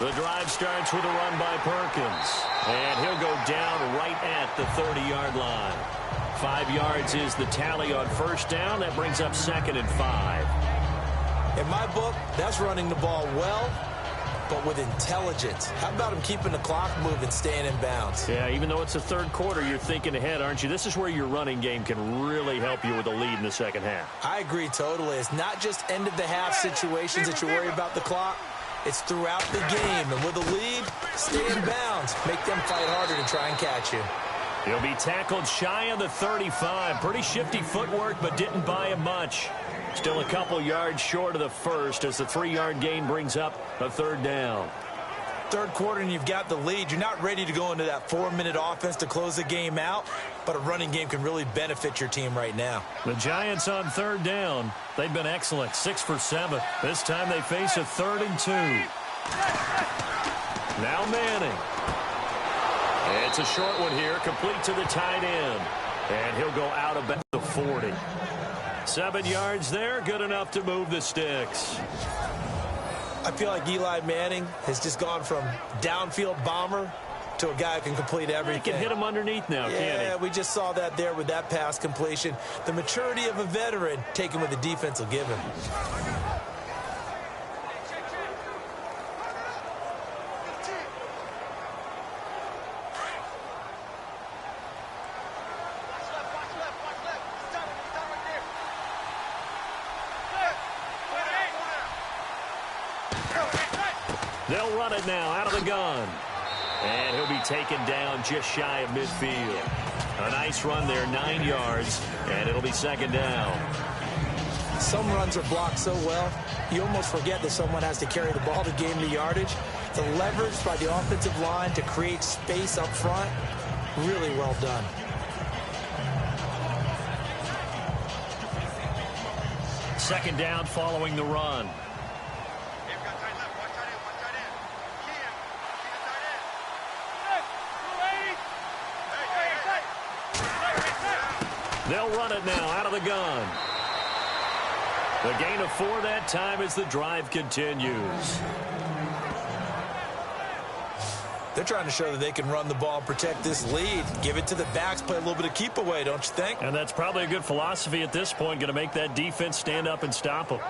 The drive starts with a run by Perkins. And he'll go down right at the 30-yard line. 5 yards is the tally on first down. That brings up 2nd and 5. In my book, that's running the ball well, but with intelligence. How about him keeping the clock moving, staying in bounds? Yeah, even though it's the third quarter, you're thinking ahead, aren't you? This is where your running game can really help you with a lead in the second half. I agree totally. It's not just end-of-the-half situations that you worry about the clock. It's throughout the game. And with a lead, stay in bounds. Make them fight harder to try and catch you. He'll be tackled shy of the 35. Pretty shifty footwork, but didn't buy him much. Still a couple yards short of the first as the 3-yard gain brings up a 3rd down. Third quarter and you've got the lead. You're not ready to go into that 4-minute offense to close the game out, but a running game can really benefit your team right now. The Giants on 3rd down. They've been excellent, 6 for 7. This time they face a 3rd and 2. Now Manning. It's a short one here, complete to the tight end. And he'll go out about the 40. 7 yards there, good enough to move the sticks. I feel like Eli Manning has just gone from downfield bomber to a guy who can complete everything. He can hit him underneath now, can't he? Yeah, we just saw that there with that pass completion. The maturity of a veteran taken with the defense will give him. They'll run it now out of the gun. And he'll be taken down just shy of midfield. A nice run there, 9 yards, and it'll be 2nd down. Some runs are blocked so well, you almost forget that someone has to carry the ball to gain the yardage. The leverage by the offensive line to create space up front, really well done. Second down following the run. They'll run it now out of the gun. The gain of 4 that time as the drive continues. They're trying to show that they can run the ball and protect this lead. Give it to the backs, play a little bit of keep away, don't you think? And that's probably a good philosophy at this point, going to make that defense stand up and stop them.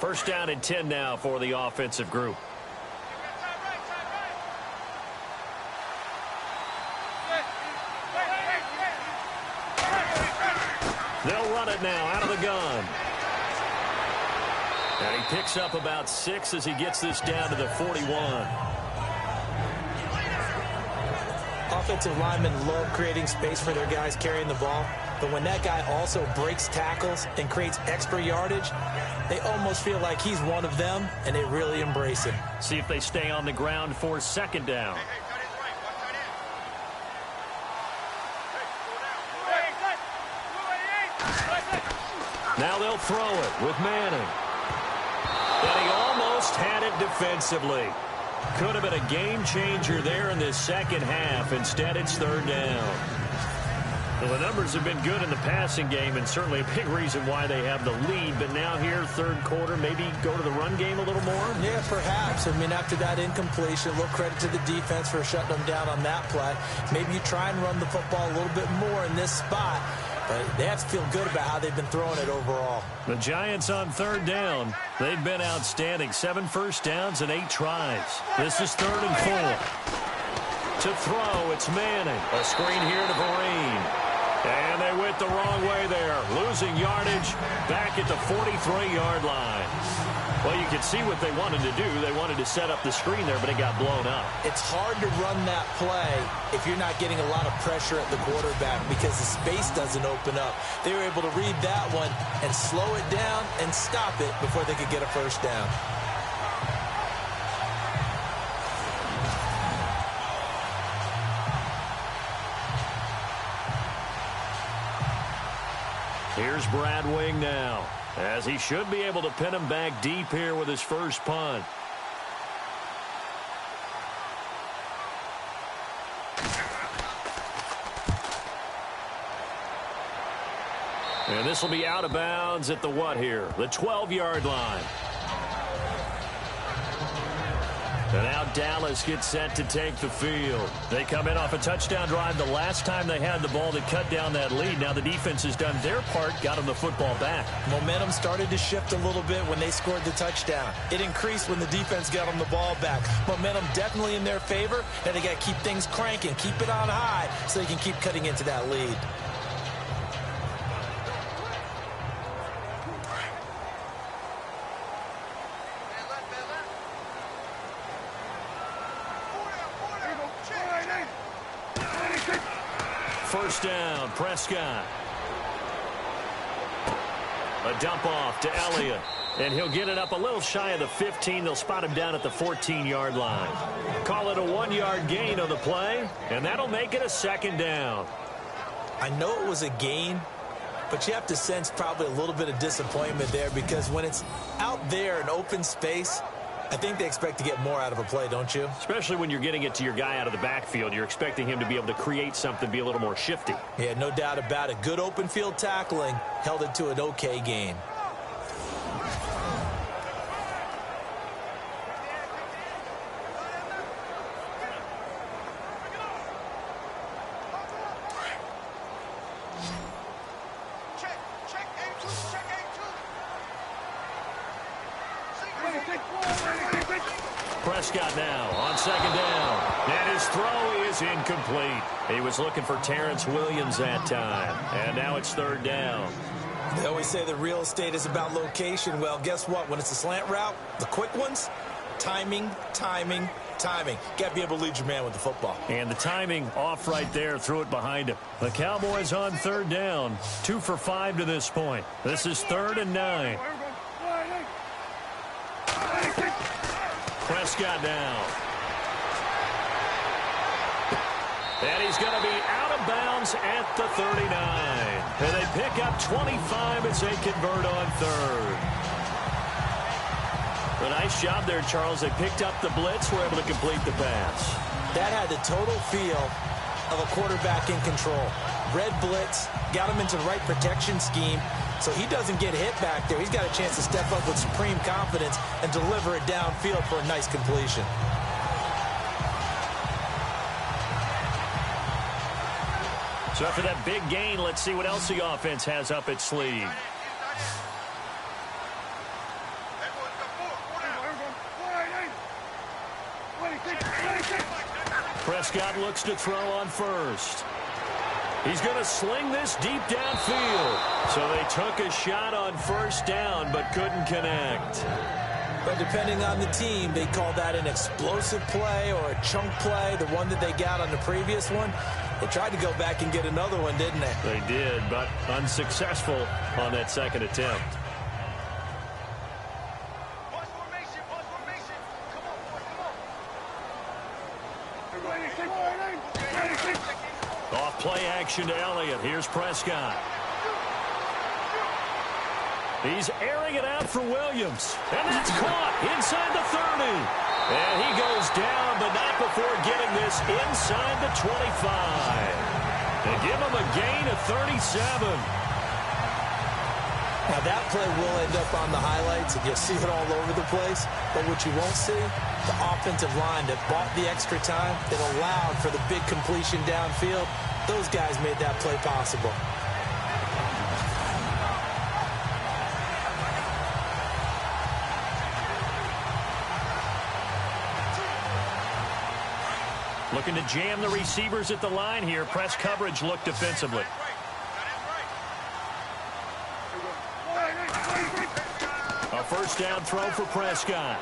First down and 10 now for the offensive group. They'll run it now out of the gun. And he picks up about 6 as he gets this down to the 41. Offensive linemen love creating space for their guys carrying the ball. But when that guy also breaks tackles and creates extra yardage, they almost feel like he's one of them, and they really embrace him. See if they stay on the ground for 2nd down. Now they'll throw it with Manning. And he almost had it defensively. Could have been a game changer there in this second half. Instead, it's 3rd down. Well, the numbers have been good in the passing game, and certainly a big reason why they have the lead. But now here, 3rd quarter, maybe go to the run game a little more? Yeah, perhaps. I mean, after that incompletion, a little credit to the defense for shutting them down on that play. Maybe you try and run the football a little bit more in this spot. But they have to feel good about how they've been throwing it overall. The Giants on 3rd down. They've been outstanding. 7 first downs and 8 tries. This is 3rd and 4. To throw, it's Manning. A screen here to Vereen. And they went the wrong way there. Losing yardage back at the 43-yard line. Well, you can see what they wanted to do. They wanted to set up the screen there, but it got blown up. It's hard to run that play if you're not getting a lot of pressure at the quarterback because the space doesn't open up. They were able to read that one and slow it down and stop it before they could get a first down. Here's Brad Wing now. as he should be able to pin him back deep here with his first punt. And this will be out of bounds at the what here? The 12-yard line. And now Dallas gets set to take the field. They come in off a touchdown drive the last time they had the ball to cut down that lead. Now the defense has done their part, got them the football back. Momentum started to shift a little bit when they scored the touchdown. It increased when the defense got them the ball back. Momentum definitely in their favor, and they got to keep things cranking, keep it on high so they can keep cutting into that lead. First down, Prescott. A dump off to Elliott. And he'll get it up a little shy of the 15. They'll spot him down at the 14-yard line. Call it a 1-yard gain on the play, and that'll make it a second down. I know it was a gain, but you have to sense probably a little bit of disappointment there because when it's out there in open space, I think they expect to get more out of a play, don't you? Especially when you're getting it to your guy out of the backfield. You're expecting him to be able to create something, be a little more shifty. Yeah, no doubt about it. Good open field tackling held it to an okay gain. Prescott now on second down. And his throw is incomplete. He was looking for Terrence Williams that time. And now it's third down. They always say the real estate is about location. Well, guess what? When it's a slant route, the quick ones, timing, timing, timing. Got to be able to lead your man with the football. And the timing off right there. Threw it behind him. The Cowboys on third down. 2 for 5 to this point. This is 3rd and 9. Prescott now. And he's going to be out of bounds at the 39. And they pick up 25 as they convert on third. A nice job there, Charles. They picked up the blitz, were able to complete the pass. That had the total feel of a quarterback in control. Red blitz, got him into the right protection scheme, so he doesn't get hit back there. He's got a chance to step up with supreme confidence and deliver it downfield for a nice completion. So after that big gain, let's see what else the offense has up its sleeve. Prescott looks to throw on first. He's going to sling this deep downfield. So they took a shot on first down but couldn't connect. But depending on the team, they call that an explosive play or a chunk play, the one that they got on the previous one. They tried to go back and get another one, didn't they? They did, but unsuccessful on that second attempt. Off play action to Elliott. Here's Prescott. He's airing it out for Williams. And that's caught inside the 30. And he goes down, but not before getting this inside the 25. They give him a gain of 37. Now that play will end up on the highlights, and you'll see it all over the place. But what you won't see, the offensive line that bought the extra time, that allowed for the big completion downfield, those guys made that play possible. Looking to jam the receivers at the line here. Press coverage look defensively. A first down throw for Prescott.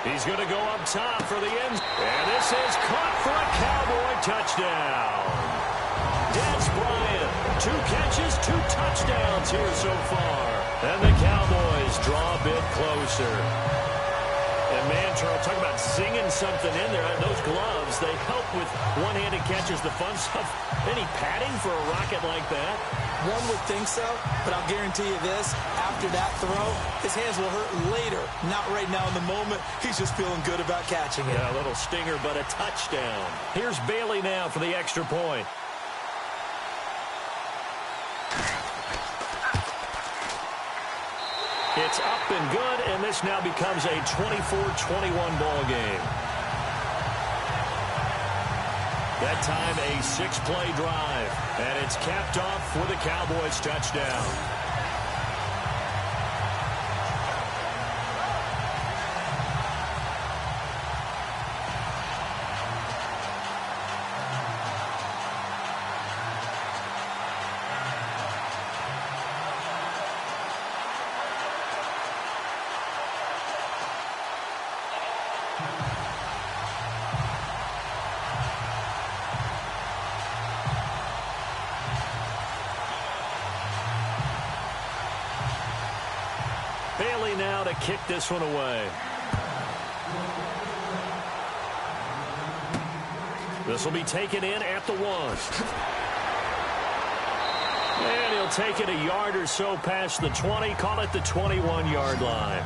He's going to go up top for the end. And this is caught for a Cowboy touchdown. Des Bryant, 2 catches, 2 touchdowns here so far. And the Cowboys draw a bit closer. And man, Charles, talk about singing something in there. Those gloves, they help with one-handed catches, the fun stuff. Any padding for a rocket like that? One would think so, but I'll guarantee you this. After that throw, his hands will hurt later. Not right now in the moment. He's just feeling good about catching it. Yeah, a little stinger, but a touchdown. Here's Bailey now for the extra point. It's up and good, and this now becomes a 24-21 ball game. That time, a 6-play drive, and it's capped off with a Cowboys touchdown. Bailey now to kick this one away. This will be taken in at the 1. And he'll take it a yard or so past the 20. Call it the 21-yard line.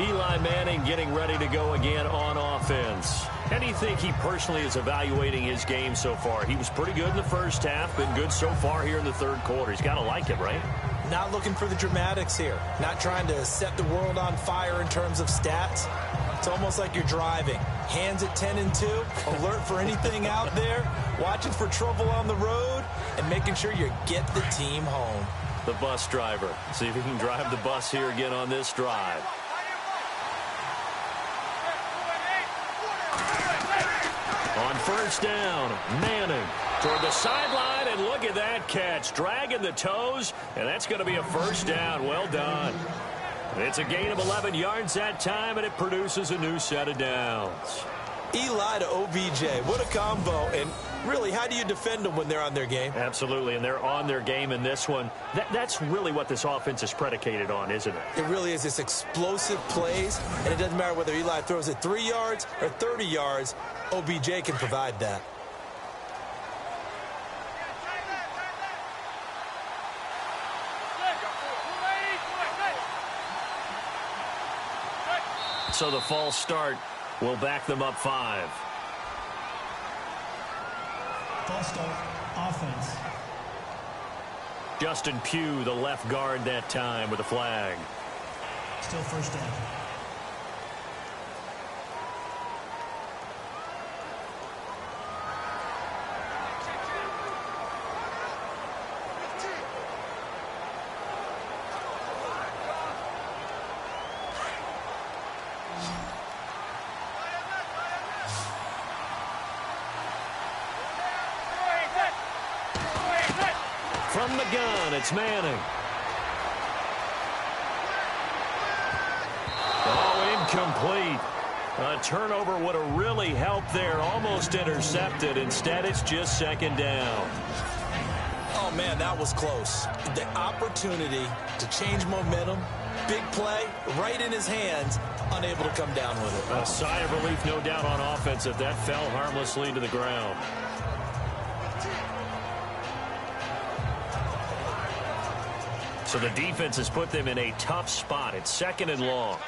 Eli Manning getting ready to go again on offense. How do you think he personally is evaluating his game so far? He was pretty good in the first half, been good so far here in the third quarter. He's got to like it, right? Not looking for the dramatics here. Not trying to set the world on fire in terms of stats. It's almost like you're driving. Hands at 10 and 2, alert for anything out there, watching for trouble on the road, and making sure you get the team home. The bus driver. See if he can drive the bus here again on this drive. On first down, Manning toward the sideline, and look at that catch. Dragging the toes, and that's going to be a first down. Well done. It's a gain of 11 yards that time, and it produces a new set of downs. Eli to OBJ. What a combo. And really, how do you defend them when they're on their game? Absolutely, and they're on their game in this one. That's really what this offense is predicated on, isn't it? It really is. This explosive plays, and it doesn't matter whether Eli throws it 3 yards or 30 yards. OBJ can provide that. So the false start will back them up 5. False start, offense. Justin Pugh, the left guard that time with a flag. Still first down. From the gun, it's Manning. Oh, incomplete. A turnover would have really helped there. Almost intercepted. Instead, it's just second down. Oh, man, that was close. The opportunity to change momentum, big play, right in his hands, unable to come down with it. A sigh of relief, no doubt, on offense if that fell harmlessly to the ground. So the defense has put them in a tough spot. It's second and long.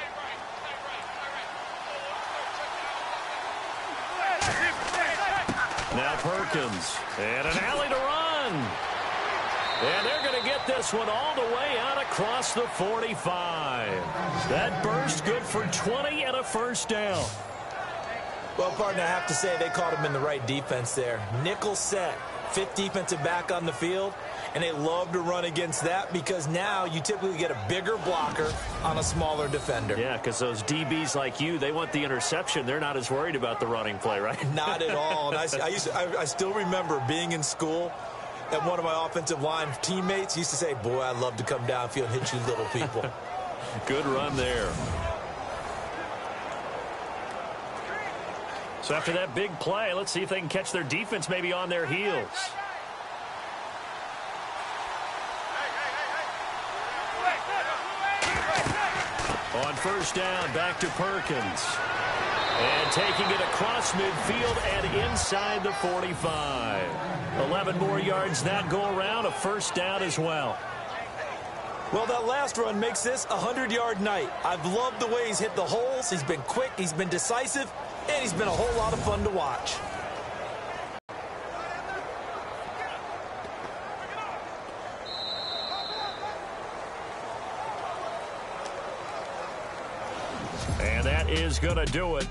Now Perkins. And an alley to run. And they're going to get this one all the way out across the 45. That burst good for 20 and a first down. Well, partner, I have to say they caught him in the right defense there. Nickel set, 5th defensive back on the field. And they love to run against that because now you typically get a bigger blocker on a smaller defender. Yeah, because those DBs like you, they want the interception. They're not as worried about the running play, right? Not at all. And I still remember being in school, and one of my offensive line teammates used to say, boy, I'd love to come downfield and hit you little people. Good run there. So after that big play, let's see if they can catch their defense maybe on their heels. On first down, back to Perkins. And taking it across midfield and inside the 45. 11 more yards that go around, a first down as well. Well, that last run makes this a 100-yard night. I've loved the way he's hit the holes. He's been quick, he's been decisive, and he's been a whole lot of fun to watch. And that is going to do it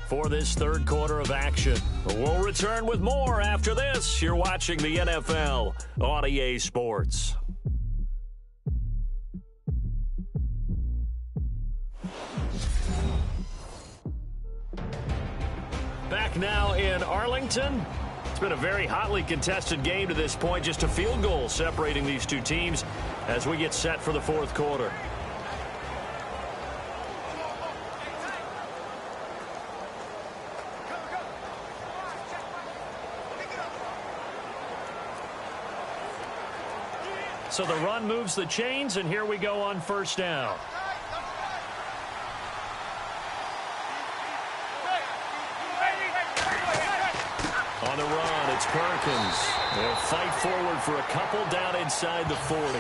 for this third quarter of action. We'll return with more after this. You're watching the NFL on EA Sports. Back now in Arlington. It's been a very hotly contested game to this point. Just a field goal separating these two teams as we get set for the fourth quarter. So the run moves the chains, and here we go on first down. On the run, it's Perkins. They'll fight forward for a couple down inside the 40.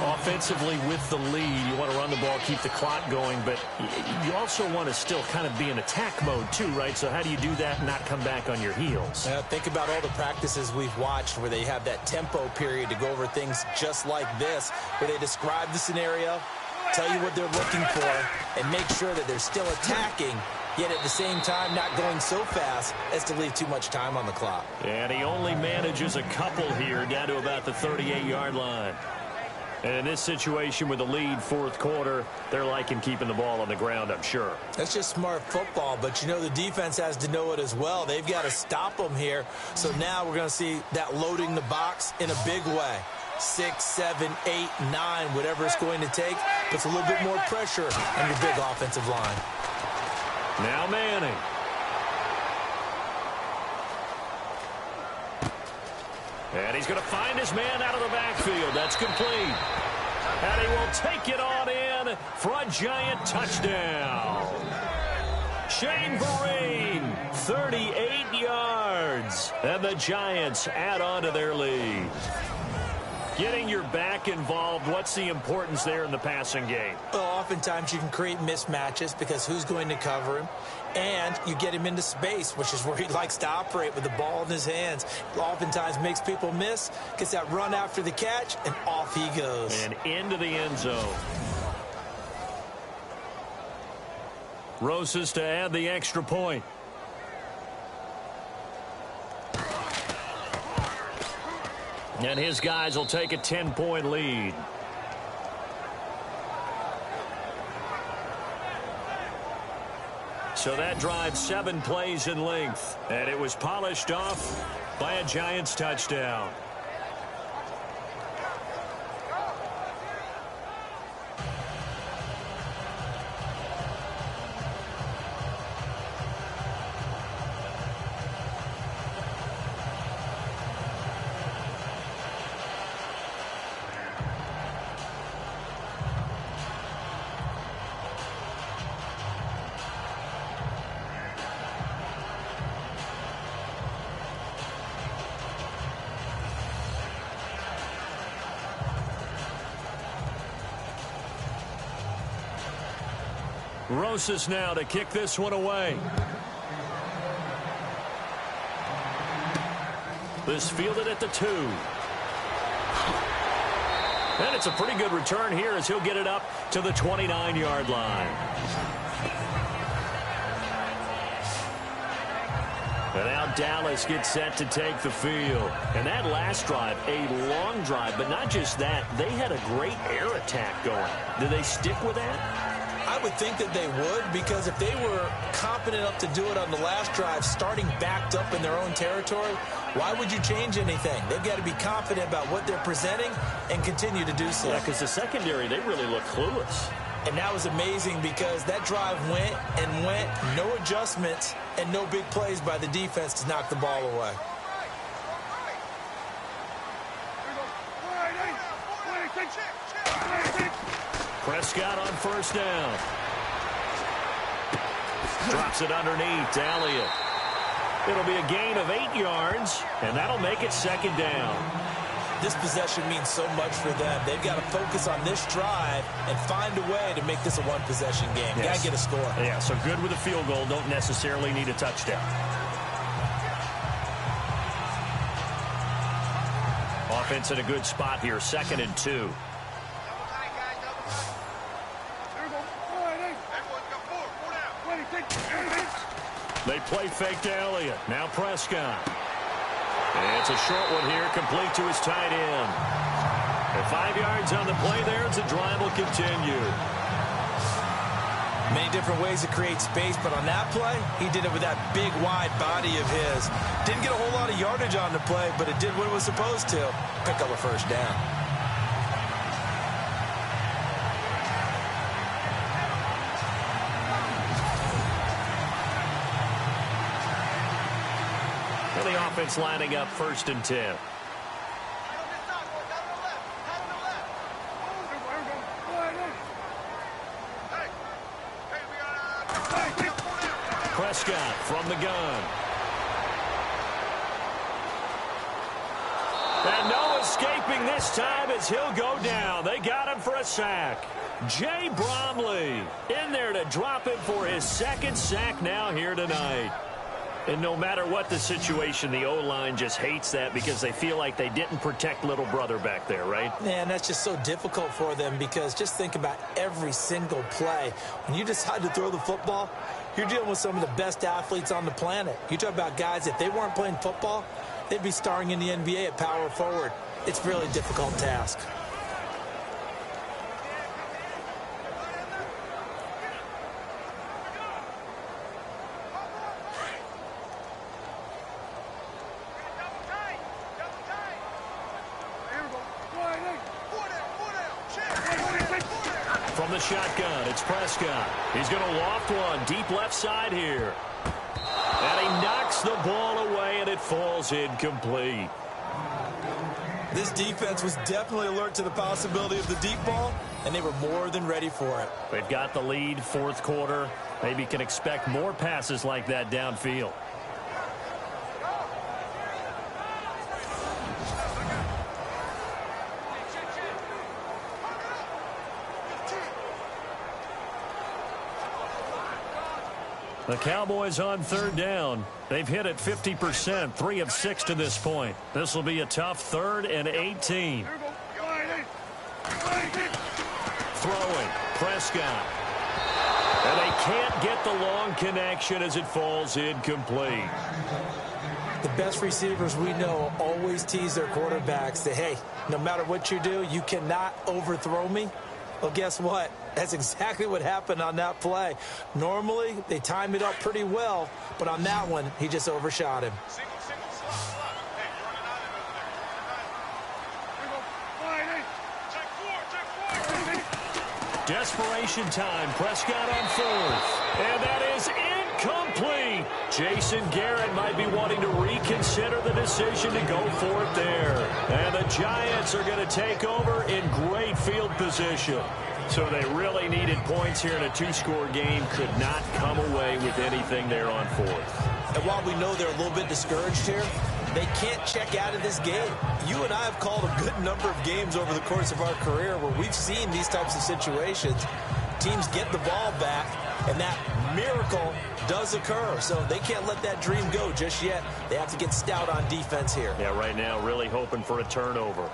Offensively with the lead, you want to run the ball, keep the clock going, but you also want to still kind of be in attack mode too, right? So how do you do that and not come back on your heels? Think about all the practices we've watched where they have that tempo period to go over things just like this, where they describe the scenario, tell you what they're looking for, and make sure that they're still attacking, yet at the same time not going so fast as to leave too much time on the clock. And he only manages a couple here down to about the 38-yard line. And in this situation with the lead fourth quarter, they're liking keeping the ball on the ground, I'm sure. That's just smart football, but you know the defense has to know it as well. They've got to stop them here. So now we're going to see that loading the box in a big way. 6, 7, 8, 9, whatever it's going to take, puts a little bit more pressure on your big offensive line. Now Manning. And he's going to find his man out of the backfield. That's complete. And he will take it on in for a giant touchdown. Shane Vereen, 38 yards. And the Giants add on to their lead. Getting your back involved, what's the importance there in the passing game? Well, oftentimes you can create mismatches because who's going to cover him? And you get him into space, which is where he likes to operate with the ball in his hands. Oftentimes makes people miss, gets that run after the catch, and off he goes. And into the end zone. Rosas to add the extra point. And his guys will take a 10-point lead. So that drive 7 plays in length. And it was polished off by a Giants touchdown. Rosas now to kick this one away. This fielded at the 2. And it's a pretty good return here as he'll get it up to the 29-yard line. And now Dallas gets set to take the field. And that last drive, a long drive, but not just that, they had a great air attack going. Did they stick with that? I would think that they would, because if they were confident enough to do it on the last drive, starting backed up in their own territory, why would you change anything? They've got to be confident about what they're presenting and continue to do so. Yeah, because the secondary, they really look clueless. And that was amazing because that drive went and went, no adjustments and no big plays by the defense to knock the ball away. Prescott on first down. Drops it underneath to Elliott. It'll be a gain of 8 yards, and that'll make it second down. This possession means so much for them. They've got to focus on this drive and find a way to make this a one-possession game. Yes. Got to get a score. Yeah, so good with a field goal. Don't necessarily need a touchdown. Offense in a good spot here, 2nd and 2. They play fake to Elliott. Now Prescott. And it's a short one here, complete to his tight end. And 5 yards on the play there as the drive will continue. Many different ways to create space, but on that play, he did it with that big, wide body of his. Didn't get a whole lot of yardage on the play, but it did what it was supposed to. Pick up a first down. And the offense lining up 1st and 10. Prescott from the gun. And no escaping this time as he'll go down. They got him for a sack. Jay Bromley in there to drop him for his 2nd sack now here tonight. And no matter what the situation, the O-line just hates that because they feel like they didn't protect little brother back there, right? Man, that's just so difficult for them because just think about every single play. When you decide to throw the football, you're dealing with some of the best athletes on the planet. You talk about guys, if they weren't playing football, they'd be starring in the NBA at power forward. It's a really difficult task. From the shotgun, it's Prescott. He's going to loft one deep left side here. And he knocks the ball away, and it falls incomplete. This defense was definitely alert to the possibility of the deep ball, and they were more than ready for it. They've got the lead, 4th quarter. Maybe can expect more passes like that downfield. The Cowboys on 3rd down. They've hit it 50%, 3 of 6 to this point. This will be a tough 3rd and 18. Throwing, Prescott. And they can't get the long connection as it falls incomplete. The best receivers we know always tease their quarterbacks that, hey, no matter what you do, you cannot overthrow me. Well, guess what? That's exactly what happened on that play. Normally, they timed it up pretty well, but on that one, he just overshot him. Desperation time. Prescott on 4th. And that is incomplete. Jason Garrett might be wanting to reconsider the decision to go for it there. And the Giants are going to take over in great field position. So they really needed points here in a 2-score game. Could not come away with anything there on 4th. And while we know they're a little bit discouraged here, they can't check out of this game. You and I have called a good number of games over the course of our career where we've seen these types of situations. Teams get the ball back, and that miracle does occur. So they can't let that dream go just yet. They have to get stout on defense here. Yeah, right now really hoping for a turnover.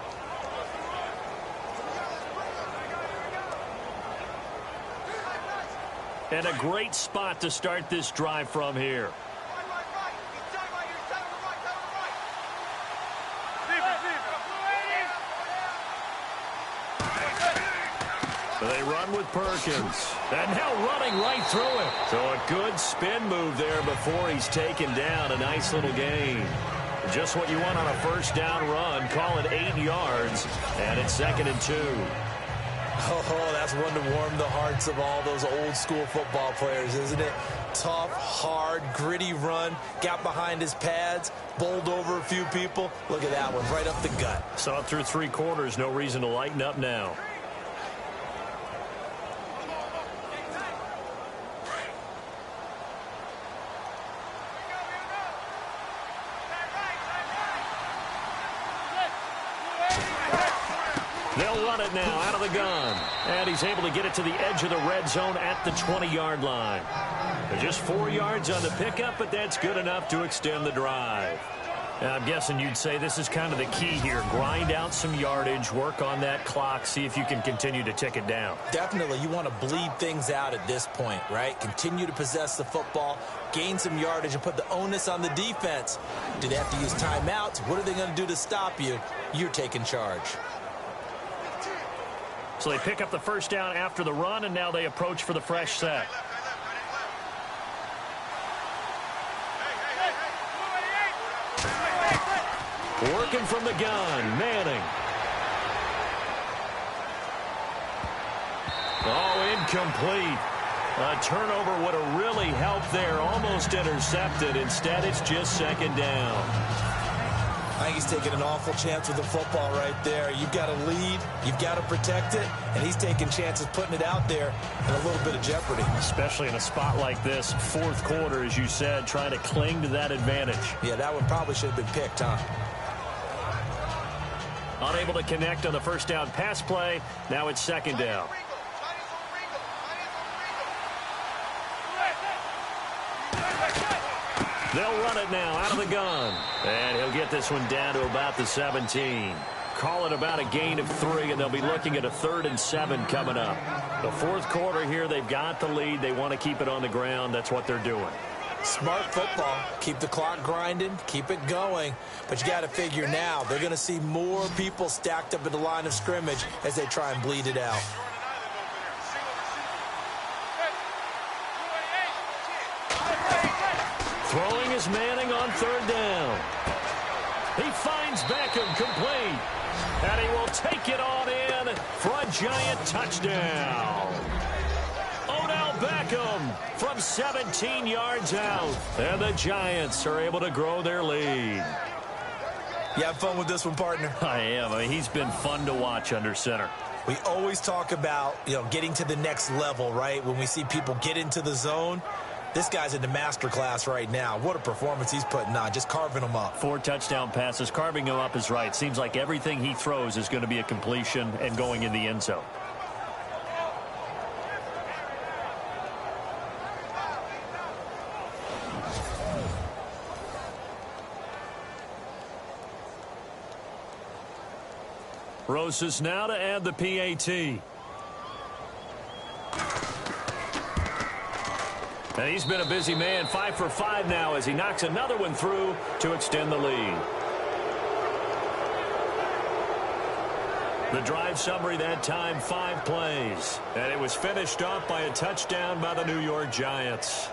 And a great spot to start this drive from here. So they run with Perkins. And now running right through it. So a good spin move there before he's taken down. A nice little gain. Just what you want on a 1st down run. Call it 8 yards. And it's 2nd and 2. Oh, that's one to warm the hearts of all those old school football players, isn't it? Tough, hard, gritty run. Got behind his pads, bowled over a few people. Look at that one, right up the gut. Saw it through 3 quarters. No reason to lighten up now. They'll run it now out of the gun. And he's able to get it to the edge of the red zone at the 20-yard line. Just 4 yards on the pickup, but that's good enough to extend the drive. I'm guessing you'd say this is kind of the key here. Grind out some yardage, work on that clock, see if you can continue to tick it down. Definitely, you want to bleed things out at this point, right? Continue to possess the football, gain some yardage, and put the onus on the defense. Do they have to use timeouts? What are they going to do to stop you? You're taking charge. So they pick up the first down after the run, and now they approach for the fresh set. Working from the gun, Manning. Oh, incomplete. A turnover would have really helped there. Almost intercepted. Instead, it's just second down. I think he's taking an awful chance with the football right there. You've got to lead. You've got to protect it. And he's taking chances putting it out there in a little bit of jeopardy. Especially in a spot like this, fourth quarter, as you said, trying to cling to that advantage. Yeah, that one probably should have been picked, huh? Unable to connect on the first down pass play. Now it's second down. They'll run it now out of the gun. And he'll get this one down to about the 17. Call it about a gain of 3, and they'll be looking at a 3rd and 7 coming up. The fourth quarter here, they've got the lead. They want to keep it on the ground. That's what they're doing. Smart football. Keep the clock grinding. Keep it going. But you got to figure now, they're going to see more people stacked up at the line of scrimmage as they try and bleed it out. Throwing is Manning on 3rd down. He finds Beckham complete. And he will take it on in for a giant touchdown. Beckham from 17 yards out. And the Giants are able to grow their lead. You have fun with this one, partner? I am. I mean, he's been fun to watch under center. We always talk about, getting to the next level, right? When we see people get into the zone, this guy's in the master class right now. What a performance he's putting on, just carving them up. 4 touchdown passes. Carving them up is right. Seems like everything he throws is going to be a completion and going in the end zone. Rosas now to add the PAT. And he's been a busy man, 5 for 5 now as he knocks another one through to extend the lead. The drive summary that time, 5 plays. And it was finished off by a touchdown by the New York Giants.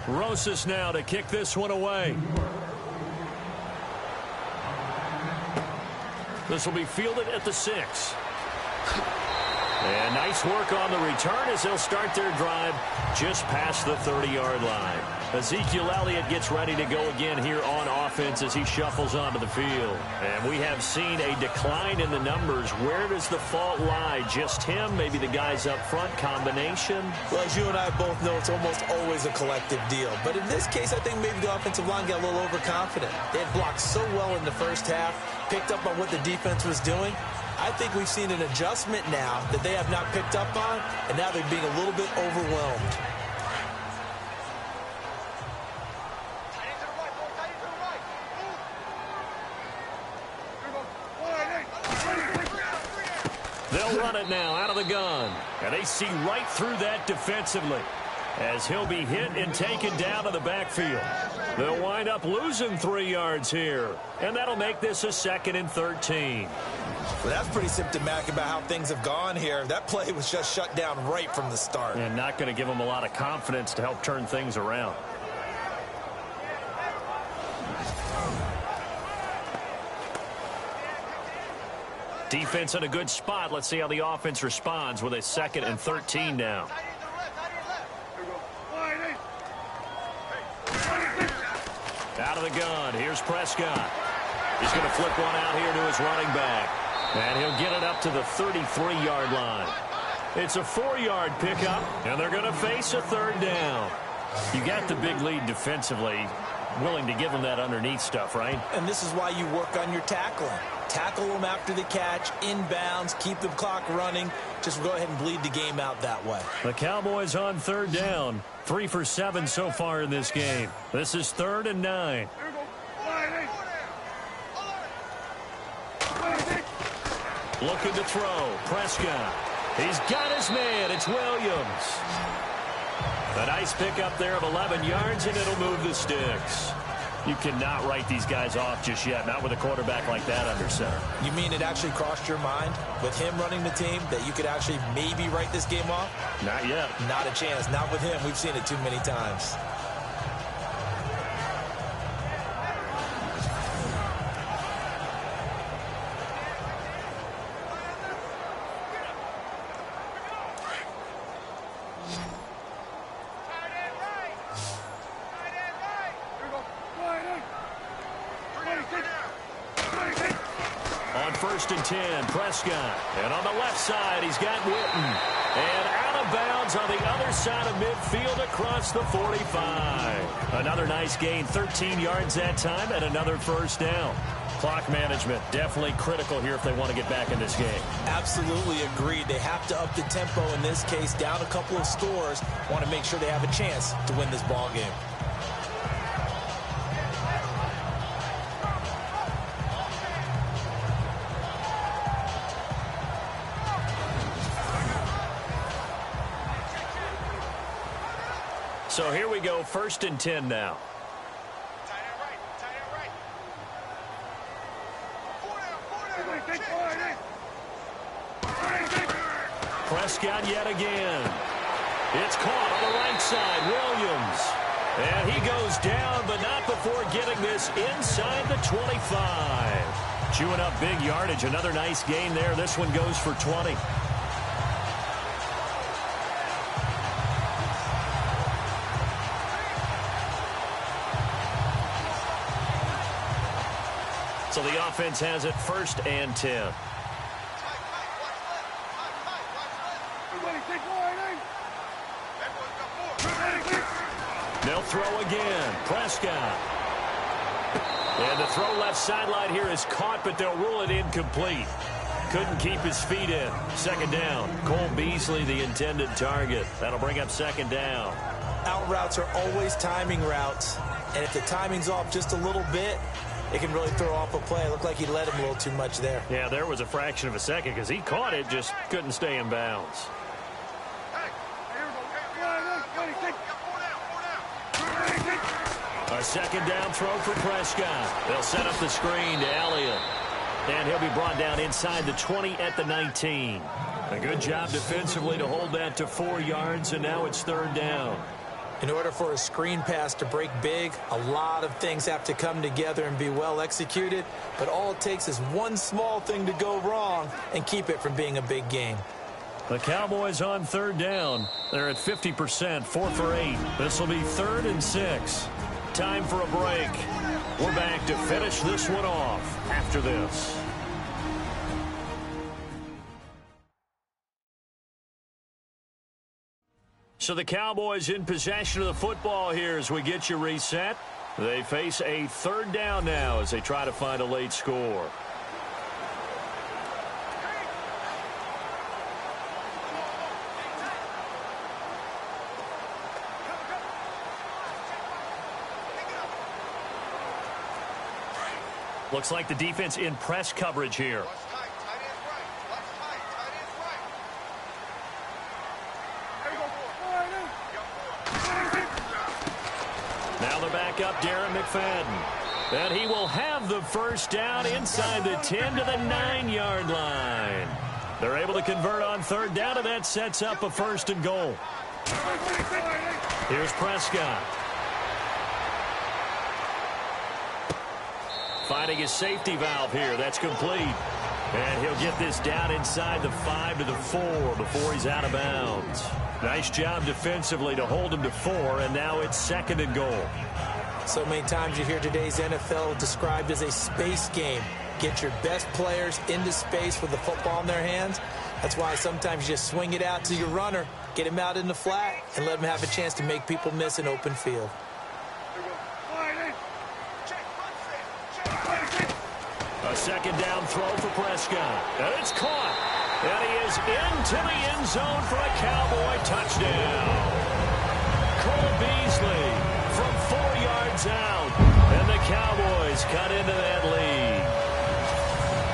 Rosas now to kick this one away. This will be fielded at the 6. And nice work on the return as they'll start their drive just past the 30-yard line. Ezekiel Elliott gets ready to go again here on offense as he shuffles onto the field. And we have seen a decline in the numbers. Where does the fault lie? Just him? Maybe the guys up front? Combination? Well, as you and I both know, it's almost always a collective deal. But in this case, I think maybe the offensive line got a little overconfident. They had blocked so well in the first half, picked up on what the defense was doing. I think we've seen an adjustment now that they have not picked up on, and now they're being a little bit overwhelmed. They'll run it now out of the gun. And they see right through that defensively as he'll be hit and taken down to the backfield. They'll wind up losing 3 yards here. And that'll make this a 2nd and 13. Well, that's pretty symptomatic about how things have gone here. That play was just shut down right from the start. And not going to give them a lot of confidence to help turn things around. Defense in a good spot. Let's see how the offense responds with a 2nd and 13 now. Out of the gun. Here's Prescott. He's going to flip one out here to his running back. And he'll get it up to the 33-yard line. It's a 4-yard pickup, and they're going to face a 3rd down. You got the big lead defensively. Willing to give them that underneath stuff, right? And this is why you work on your tackling. Tackle them after the catch, inbounds, keep the clock running. Just go ahead and bleed the game out that way. The Cowboys on 3rd down. 3 for 7 so far in this game. This is 3rd and 9. Looking to throw. Prescott. He's got his man. It's Williams. A nice pickup there of 11 yards, and it'll move the sticks. You cannot write these guys off just yet, not with a quarterback like that under center. You mean it actually crossed your mind with him running the team that you could actually maybe write this game off? Not yet. Not a chance. Not with him. We've seen it too many times. On 1st and 10, Prescott. And on the left side, he's got Witten. And out of bounds on the other side of midfield across the 45. Another nice gain, 13 yards that time, and another 1st down. Clock management, definitely critical here if they want to get back in this game. Absolutely agreed. They have to up the tempo in this case, down a couple of scores. Want to make sure they have a chance to win this ball game. So here we go, 1st and 10 now. Prescott yet again. It's caught on the right side, Williams. And he goes down, but not before getting this inside the 25. Chewing up big yardage, another nice gain there. This one goes for 20. So the offense has it 1st and 10. They'll throw again. Prescott. And the throw left sideline here is caught, but they'll rule it incomplete. Couldn't keep his feet in. 2nd down. Cole Beasley, the intended target. That'll bring up 2nd down. Out routes are always timing routes. And if the timing's off just a little bit, it can really throw off a play. It looked like he led him a little too much there. Yeah, there was a fraction of a second because he caught it, just couldn't stay in bounds. A 2nd down throw for Prescott. They'll set up the screen to Elliott. And he'll be brought down inside the 20 at the 19. A good job defensively to hold that to 4 yards, and now it's 3rd down. In order for a screen pass to break big, a lot of things have to come together and be well executed. But all it takes is one small thing to go wrong and keep it from being a big game. The Cowboys on 3rd down. They're at 50%, 4 for 8. This will be 3rd and 6. Time for a break. We're back to finish this one off after this. So the Cowboys in possession of the football here as we get you reset. They face a 3rd down now as they try to find a late score. Looks like the defense in press coverage here. Now the backup, Darren McFadden. And he will have the 1st down inside the 10 to the 9-yard line. They're able to convert on 3rd down, and that sets up a 1st and goal. Here's Prescott. Finding his safety valve here. That's complete. And he'll get this down inside the 5 to the 4 before he's out of bounds. Nice job defensively to hold him to 4, and now it's 2nd and goal. So many times you hear today's NFL described as a space game. Get your best players into space with the football in their hands. That's why sometimes you just swing it out to your runner, get him out in the flat, and let him have a chance to make people miss an open field. A 2nd down throw for Prescott. And it's caught. And he is into the end zone for a Cowboy touchdown. Cole Beasley from 4 yards out. And the Cowboys cut into that lead.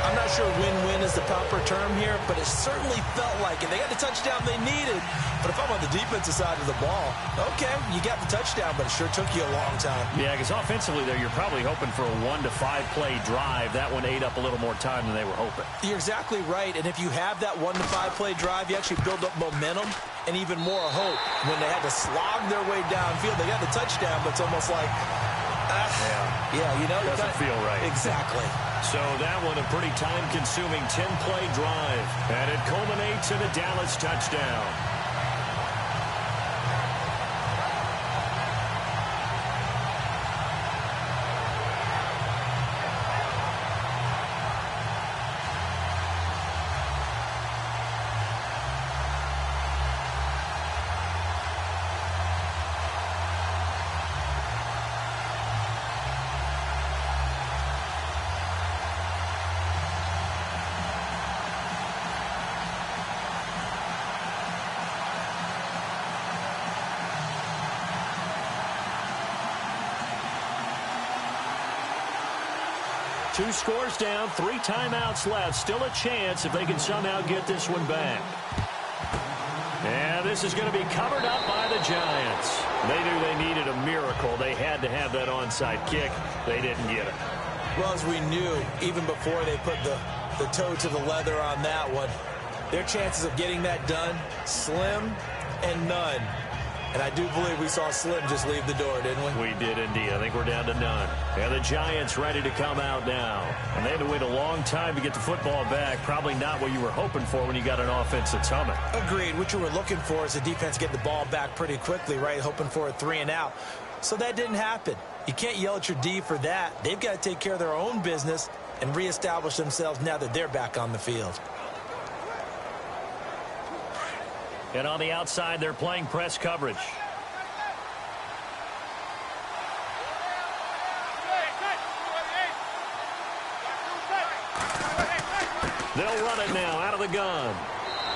I'm not sure win-win is the proper term here, but it certainly felt like it. They got the touchdown they needed, but if I'm on the defensive side of the ball, okay, you got the touchdown, but it sure took you a long time. Yeah, because offensively, there, you're probably hoping for a 1 to 5 play drive. That one ate up a little more time than they were hoping. You're exactly right, and if you have that 1 to 5 play drive, you actually build up momentum and even more hope. When they had to slog their way downfield, they got the touchdown, but it's almost like, yeah, you know, doesn't feel right. Exactly. So that one a pretty time-consuming 10-play drive, and it culminates in a Dallas touchdown. Two scores down, 3 timeouts left. Still a chance if they can somehow get this one back. And this is going to be covered up by the Giants. They knew they needed a miracle. They had to have that onside kick. They didn't get it. Well, as we knew, even before they put the toe to the leather on that one, their chances of getting that done, slim and none. And I do believe we saw Slim just leave the door, didn't we? We did indeed. I think we're down to none. And the Giants ready to come out now. And they had to wait a long time to get the football back. Probably not what you were hoping for when you got an offense that's humming. Agreed. What you were looking for is the defense get the ball back pretty quickly, right? Hoping for a 3 and out. So that didn't happen. You can't yell at your D for that. They've got to take care of their own business and reestablish themselves now that they're back on the field. And on the outside, they're playing press coverage. They'll run it now out of the gun.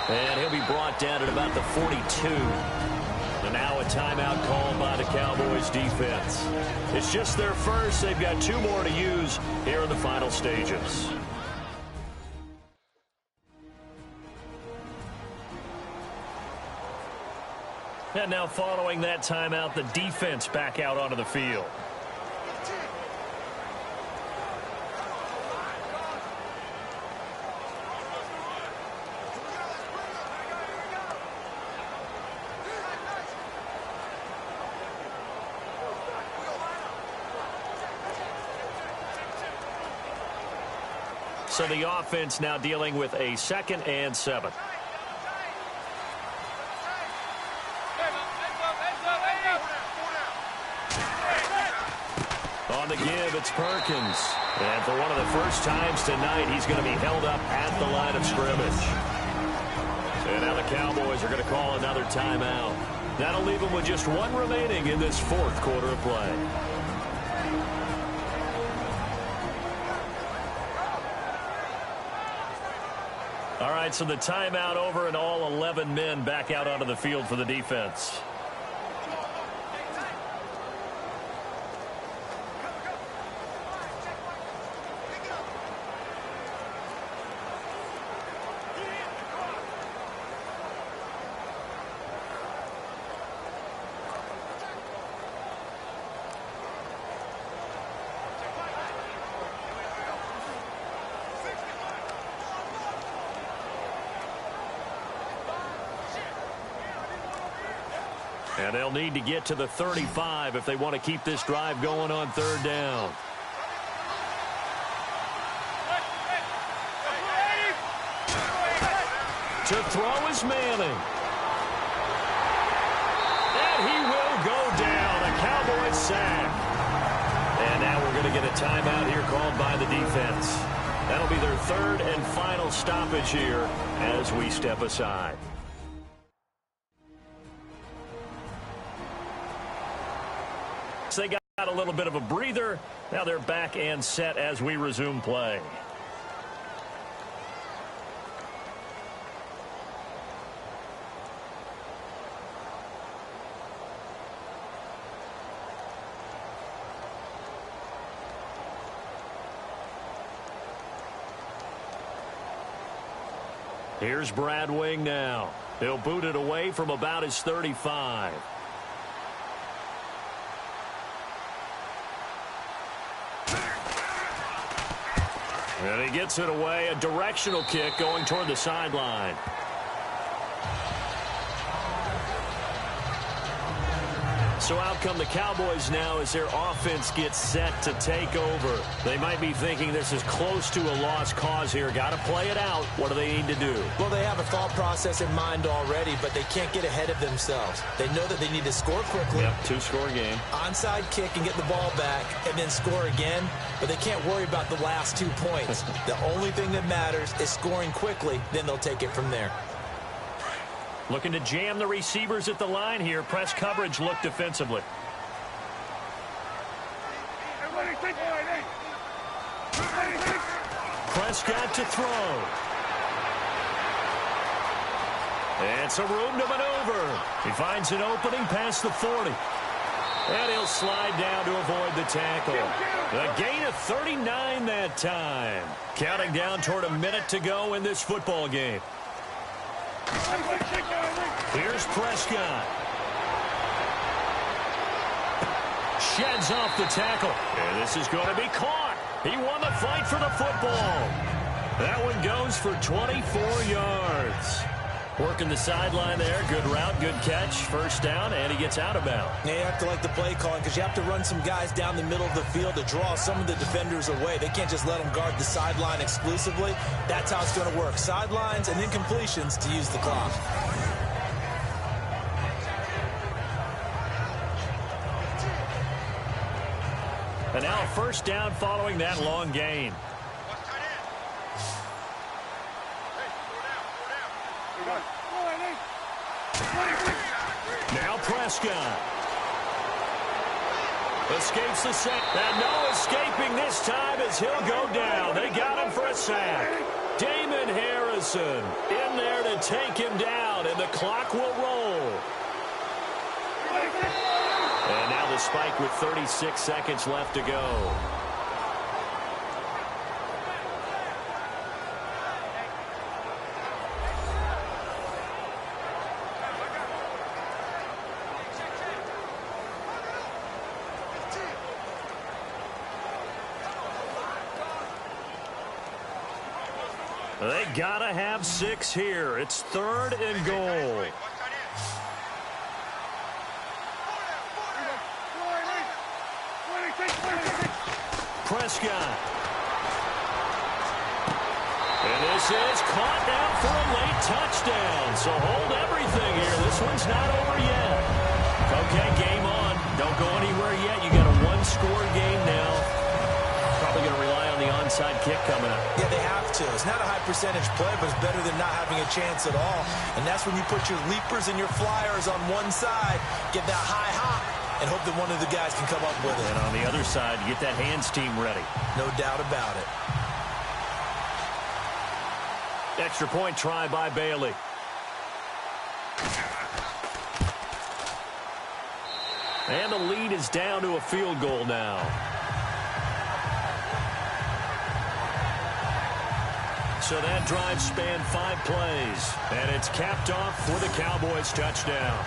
And he'll be brought down at about the 42. And now a timeout called by the Cowboys defense. It's just their first. They've got 2 more to use here in the final stages. And now following that timeout, the defense back out onto the field. So the offense now dealing with a 2nd and 7. On the give, it's Perkins. And for one of the first times tonight, he's going to be held up at the line of scrimmage. And now the Cowboys are going to call another timeout. That'll leave them with just 1 remaining in this 4th quarter of play. All right, so the timeout over and all 11 men back out onto the field for the defense. And they'll need to get to the 35 if they want to keep this drive going on 3rd down. To throw is Manning. And he will go down. A Cowboys sack. And now we're going to get a timeout here called by the defense. That'll be their third and final stoppage here as we step aside. So they got a little bit of a breather. Now they're back and set as we resume play. Here's Brad Wing now. He'll boot it away from about his 35. And he gets it away. A directional kick going toward the sideline. So out come the Cowboys now as their offense gets set to take over. They might be thinking this is close to a lost cause here. Got to play it out. What do they need to do? Well, they have a thought process in mind already, but they can't get ahead of themselves. They know that they need to score quickly. Yep, two-score game. Onside kick and get the ball back and then score again, but they can't worry about the last 2 points. The only thing that matters is scoring quickly, then they'll take it from there. Looking to jam the receivers at the line here. Press coverage look defensively. Prescott to throw. And some room to maneuver. He finds an opening past the 40. And he'll slide down to avoid the tackle. A gain of 39 that time. Counting down toward a minute to go in this football game. Here's Prescott. Sheds off the tackle. And this is going to be caught. He won the fight for the football. That one goes for 24 yards. Working the sideline there. Good route, good catch. First down, and he gets out of bounds. You have to like the play calling because you have to run some guys down the middle of the field to draw some of the defenders away. They can't just let them guard the sideline exclusively. That's how it's going to work. Sidelines and then completions to use the clock. And now a first down following that long gain. Now Prescott. Escapes the sack. And no escaping this time as he'll go down. They got him for a sack. Damon Harrison in there to take him down, and the clock will roll. And now the spike with 36 seconds left to go. They gotta have 6 here. It's 3rd and goal. Prescott. And this is caught now for a late touchdown. So hold everything here. This one's not over yet. Okay, game on. Don't go anywhere yet. You got a 1-score game now. Probably going to rely on the onside kick coming up. Yeah, they have to. It's not a high percentage play, but it's better than not having a chance at all. And that's when you put your leapers and your flyers on one side, get that high hop, and hope that one of the guys can come up with it. And on the other side, you get that hands team ready. No doubt about it. Extra point try by Bailey. And the lead is down to a field goal now. So that drive spanned 5 plays. And it's capped off with a Cowboys touchdown.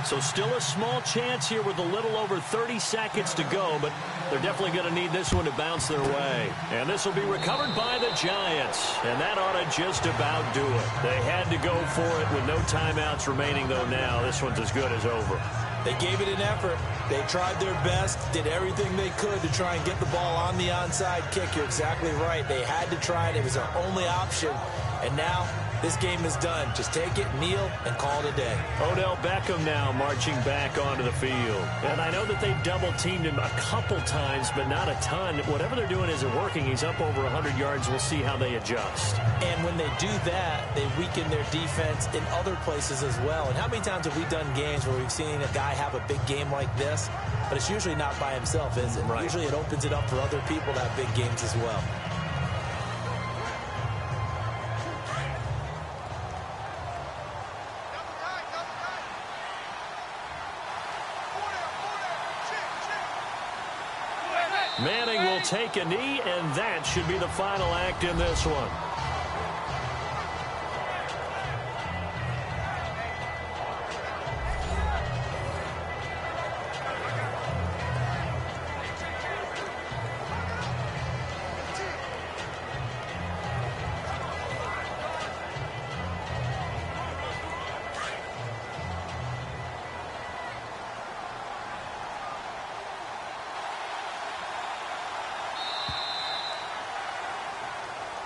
So still a small chance here with a little over 30 seconds to go, but they're definitely going to need this one to bounce their way. And this will be recovered by the Giants, and that ought to just about do it. They had to go for it with no timeouts remaining, though now this one's as good as over. They gave it an effort. They tried their best, did everything they could to try and get the ball on the onside kick. You're exactly right. They had to try it. It was their only option. And now this game is done. Just take it, kneel, and call it a day. Odell Beckham now marching back onto the field. And I know that they've double-teamed him a couple times, but not a ton. Whatever they're doing isn't working. He's up over 100 yards. We'll see how they adjust. And when they do that, they weaken their defense in other places as well. And how many times have we done games where we've seen a guy have a big game like this, but it's usually not by himself, is it? Right. Usually it opens it up for other people to have big games as well. Manning will take a knee, and that should be the final act in this one.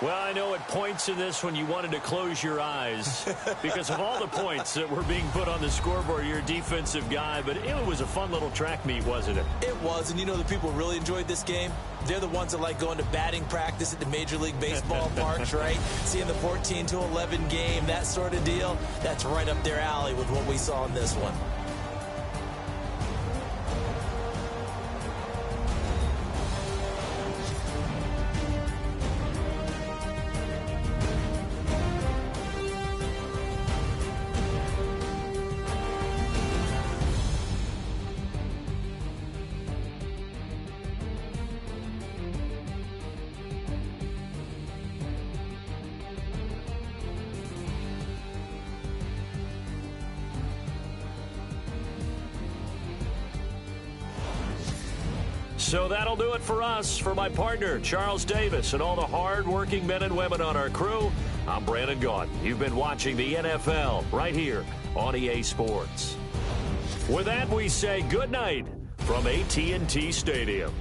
Well, I know at points in this one you wanted to close your eyes because of all the points that were being put on the scoreboard. You're a defensive guy, but it was a fun little track meet, wasn't it? It was, and you know the people who really enjoyed this game? They're the ones that like going to batting practice at the Major League Baseball parks, right? Seeing the 14-11 game, that sort of deal. That's right up their alley with what we saw in this one. So that'll do it for us. For my partner, Charles Davis, and all the hard-working men and women on our crew, I'm Brandon Gaudin. You've been watching the NFL right here on EA Sports. With that, we say good night from AT&T Stadium.